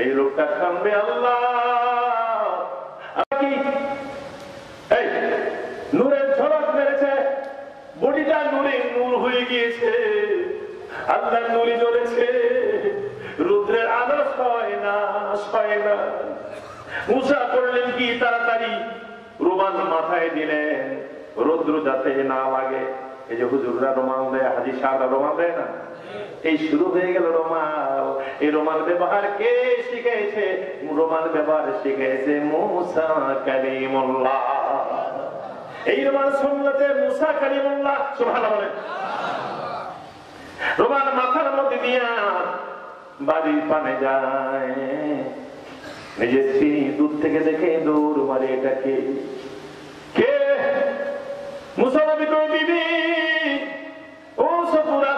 এই লোকটা কাঁদবে, আল্লাহ কি এই নূরের ঝলক এটা নূরে নূর হয়ে গিয়েছে, আল্লাহর নূরে জ্বলেছে, রুদ্রের আলো হয় না। মুসা করলেন কি, তাড়াতাড়ি রুমাল মাথায় দিলেন, রৌদ্র যাতে না লাগে। এই যে হুজুররা রুমাল দেয়, হাজী সাহেবরা রুমাল দেয় না, এই শুরু হয়ে গেল রুমাল। এই রুমাল ব্যবহার কে শিখেছে? রুমাল ব্যবহার শিখেছে মুসা কালিমুল্লাহ। এই রুমাল সুন্নতে মুসা কালিমুল্লাহ, সুবহানাল্লাহ বলেন। রুমাল মাথার মধ্যে দিয়া বাড়ির পানে যায়, নিজের স্ত্রী দূর থেকে দেখে দৌড় মারে, এটা কে? মুসা নবী কই, বিবি ও সফুরা,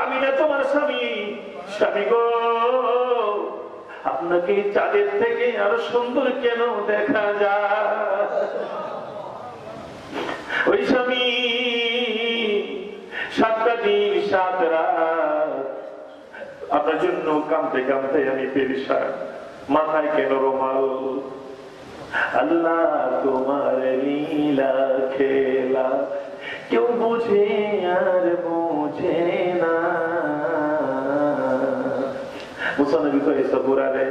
আমি না তোমার স্বামী। স্বামী গো, আপনাকে চাঁদের থেকে আরো সুন্দর কেন দেখা যায়? ওই স্বামী 7টা দিন 7 রাত আপনার জন্য কাঁদতে কাঁদতে আমি পেরেশান, মাথায় কেন রুমাল? আল্লাহ তোমার লীলা খেলা কেউ বুঝে আর বুঝে না। মুসা নবী কয়, সফুরা রে,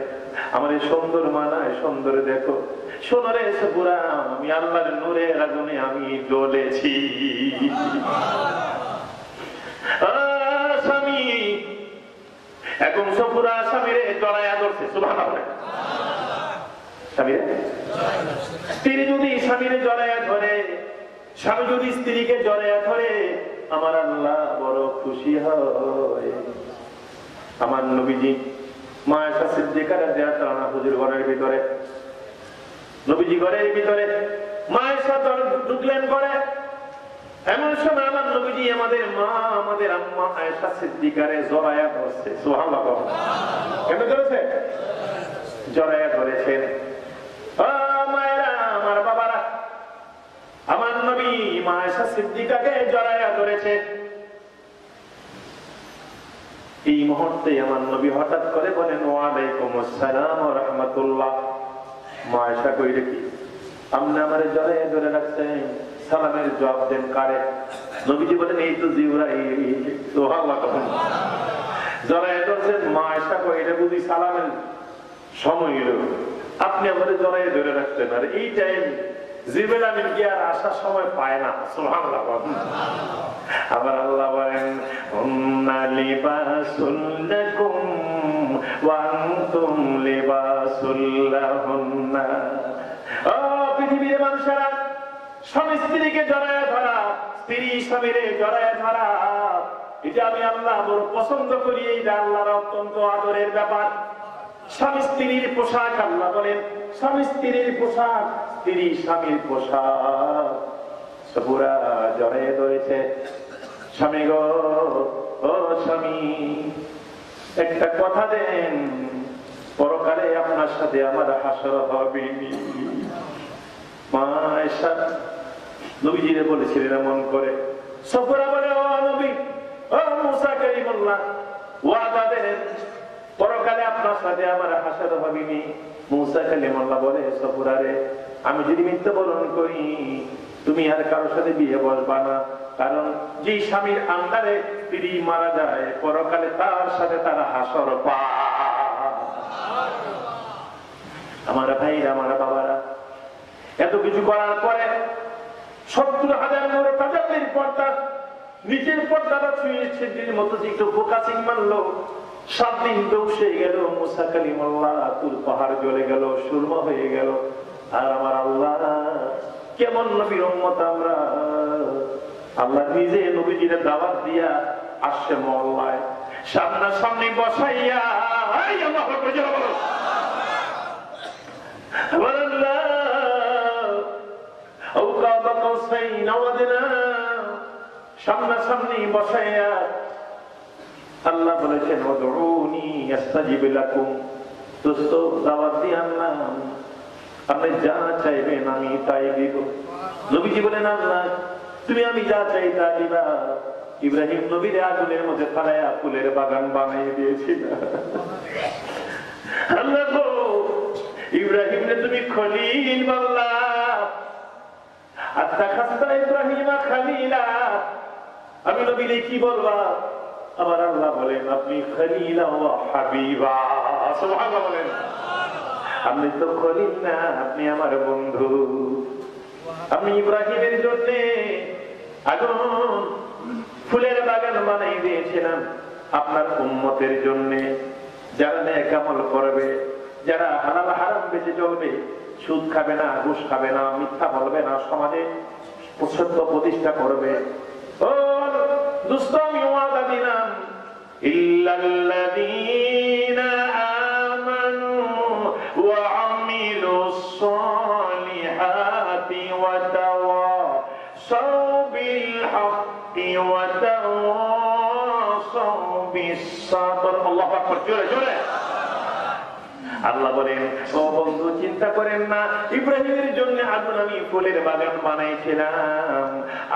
আমার এই সুন্দর মানায়, সুন্দর দেখো। শোনো রে সফুরা, আমি আল্লাহর নূরের আগুনে আমি জ্বলেছি। স্বামী এখন সফুরা স্বামীরে জড়াইয়া ধরছে, সুবহানাল্লাহ। স্ত্রী যদি স্বামীরে জড়াইয়া ধরে, স্বামী যদি স্ত্রীকে জড়াইয়া ধরে, আমার আল্লাহ বড় খুশি হয়। আমার নবীজি মা আয়েশা সিদ্দিকা রাদিয়াল্লাহু আনহা হুজুর ঘরের ভিতরে, নবীজি ঘরের ভিতরে, মা আয়েশা ঢুকলেন ঘরে। এমন সময় আমার নবীজি আমাদের মা, আমাদের আম্মা আয়েশা সিদ্দিকারে জড়াইয়া ধরছে, সুবহানাল্লাহ। কেন ধরেছে? জড়াইয়া ধরেছেন। মায়েরা, আমার বাবারা, আমার নবী মা আয়েশা সিদ্দিকাকে জড়াইয়া ধরেছে। এই মুহূর্তে আমার নবী হঠাৎ করে বলেন, ওয়া আলাইকুম আসসালাম ওয়া রাহমাতুল্লাহ। মা আয়েশা কই দেখি, আপনি আমারে জড়াইয়া ধরে রাখছেন, সালামের জবাব দেন কারে? নবীজি বলেন, এই তো জিবরাইল, সুবহানাল্লাহ। জড়াইয়া ধরছেন। মা আয়েশা কই, এটা বুঝি সালামের সময় এলো, আপনি আমাদের জড়াইয়া ধরে রাখছেন, আর এই টাইম জিবরাইল আমিন কি আর আসার সময় পায় না, সুবহানাল্লাহ। আবার আল্লাহ বলেন, হুন্না লিবাসুল লাকুম ওয়া আনতুম লিবাসুল লাহুন্না। ও পৃথিবীর মানুষেরা, স্বামী স্ত্রীকে জড়াইয়া ধরা, স্ত্রী স্বামীরে জড়াইয়া ধরা, এটা আমি আল্লাহ বড় পছন্দ করি। এটা আল্লাহর অত্যন্ত আদরের ব্যাপার। স্বামী স্ত্রীর পোশাক, আল্লাহ বলেন স্বামী স্ত্রীর পোশাক, স্ত্রী স্বামীর পোশাক। সফুরা জড়াইয়া ধরেছে। স্বামী গো, ও স্বামী, একটা কথা দেন, পরকালে আপনার সাথে আমার হাসর হবে। মা আয়েশা নবীজিরে বলেছিলেন এমন করে। সফুরা বলে, ও নবী, ও মুসা কালিমুল্লাহ, ওয়াদা দেন, পরকালে আপনার সাথে আমার হাসর হবে। মুসা কালিমুল্লাহ বলে, সফুরা রে, আমি যদি মৃত্যুবরণ করি, তুমি আর কারোর সাথে বিয়ে বসবা না, কারণ যে স্বামীর আন্ডারে স্ত্রী মারা যায়, পরকালে তার সাথে তারা হাসর পায়। আমার ভাইরা, আমার বাবারা, এত কিছু করার পরে 70,000 নূরে তাজাল্লির পর্দা, নিচের পর্দাটা ছুঁয়ে ছিদ্রির মতো একটু ফোকাসিং মারলো। 7 দিন দৌড়ে গেল, মুসা কালিমুল্লাহ তুর পাহাড় জ্বলে গেল, সুরমা হয়ে গেল। আর আমার আল্লাহ কেমন নবীর উম্মত আমরা! আল্লাহ নিজে নবীজির দাওয়াত দিয়া আসছে মহল্লায়, সামনাসামনি বসাইয়া, আল্লাহু আকবার জোরে বলো, আল্লাহ আওকাবা কাউসাইন আওয়াদনা, সামনাসামনি বসাইয়া আল্লাহ বলেছেন, ওয়াদউনি আস্তাজিব লাকুম। দোস্ত, দাওয়াত দিয়ে আল্লাহ, আপনি যা চাইবেন আমি তাই দিব। নবীজি বলেন, আল্লাহ তুমি আমি যা চাই তা দিবা। ইব্রাহিম নবীর আগুনের মধ্যে ফালাইয়া ফুলের বাগান বানিয়ে দিয়েছিল। আল্লাহ গো, ইব্রাহিমকে তুমি খলিল বললা, আত্তাখাযতা ইব্রাহিমা খলিলা, আমি নবীরে কি বলবা? আমার আল্লাহ বলেন আপনি খলিলা ওয়া হাবিবা। সুবহানাল্লাহ বলেন। আপনি তো খলিল না, আপনি আমার বন্ধু। আপনি ইব্রাহিমের জন্য আগুন ফুলের বাগান বানাই দিয়েছিলাম, আপনার উম্মতের জন্য, যারা নেক আমল করবে, যারা হালাল হারাম বেঁচে চলবে, সুদ খাবে না, ঘুষ খাবে না, মিথ্যা বলবে না, সমাজে সত্য প্রতিষ্ঠা করবে। ও দোস্ত, আমি ওয়াদা দিলাম, ইল্লাল্লাযীনা আমানু ওয়া আমিলুস সালিহাতি ওয়া তাওয়াসাউ বিল হাক্কি ওয়া তাওয়াসাউ বিস সাবর। আল্লাহু আকবার, জোরে জোরে। আল্লাহ বলেন, ও বন্ধু চিন্তা করেন না, ইব্রাহিমের জন্য আগুন আমি ফুলের বাগান বানাইছিলাম,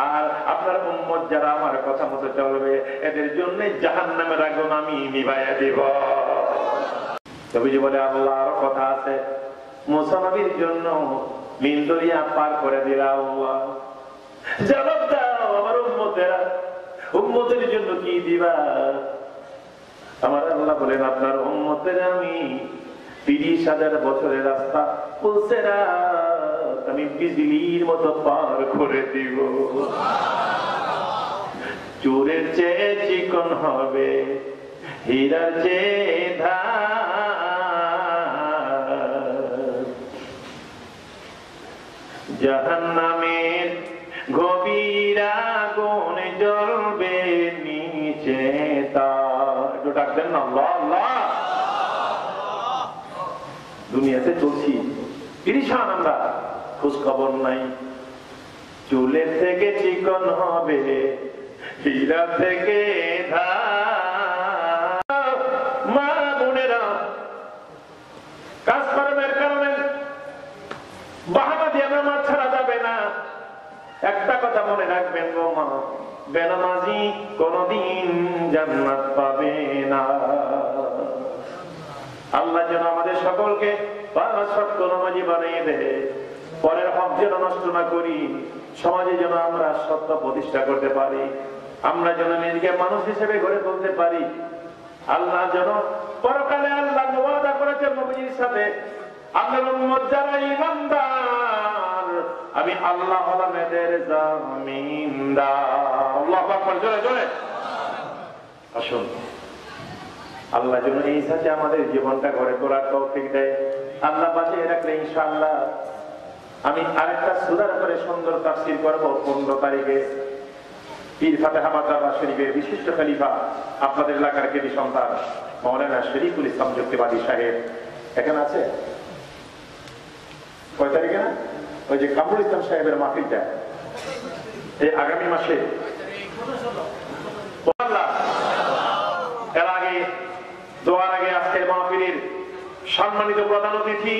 আর আপনার উম্মত যারা আমার কথা মতো চলবে, এদের জন্য জাহান্নামের আগুন আমি নিভাইয়া দেব। নবীজি বলে, আল্লাহর কথা আছে, মুসা নবীর জন্য নীল দরিয়া পার করে দিলাম। আল্লাহ জবাব দাও, আমার উম্মতেরা, উম্মতের জন্য কি দিবা? আমার আল্লাহ বলেন, আপনার উম্মতের আমি 30,000 বছরের রাস্তা পুলসেরা আমি বিজলির মতো পার করে দিব। চোরের চেয়ে চিকন হবে, হীরার চেয়ে ধার, জাহান্নামের গভীর আগুন জ্বলবে নিচে তার। একটু ডাকবেন না, আল্লাহ আল্লাহ। দুনিয়াতে চলছি পিরিশান আমরা, খোঁজ খবর নাই। চুলের থেকে চিকন হবে, হীরা থেকে ধার। মা বোনেরা, কাজকর্মের কারণে বাহানা দিয়ে নামাজ ছাড়া যাবে না। একটা কথা মনে রাখবেন গো মা, বেনামাজি কোনদিন জান্নাত পাবে না। আল্লাহ যেন আমাদের সকলকে পাঁচ ওয়াক্ত নামাজি বানিয়ে দেয়, পরের হক যেন নষ্ট না করি, সমাজে যেন আমরা সত্য প্রতিষ্ঠা করতে পারি, আমরা যেন নিজেকে মানুষ হিসেবে গড়ে তুলতে পারি। আল্লাহ যেন পরকালে আল্লাহ ওয়াদা করেছেন নবীর সাথে, আপনার উম্মত যারা ঈমানদার, আমি আল্লাহ হলাম এদের জামিনদার। আল্লাহু আকবার, জোরে জোরে। আসুন, আল্লাহ যেন এই সাথে আমাদের জীবনটা গড়ে তোলার তৌফিক দেয়। আল্লাহ বাঁচিয়ে রাখলে ইনশাআল্লাহ আমি আরেকটা সূরার উপরে সুন্দর তাফসীর করব 15 তারিখে। পীর ফাতেহা মাদ্রাসা শরীফের বিশিষ্ট খলিফা, আপনাদের এলাকার কৃতি সন্তান মাওলানা শরীফুল ইসলাম যুক্তিবাদী সাহেব এখানে আছে। কয় তারিখে? না, ওই যে কামরুল ইসলাম সাহেবের মাহফিলটা এই আগামী মাসে। এর আগে দোয়ার আগে আজকের মাহফিলের সম্মানিত প্রধান অতিথি,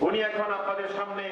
উনি এখন আপনাদের সামনে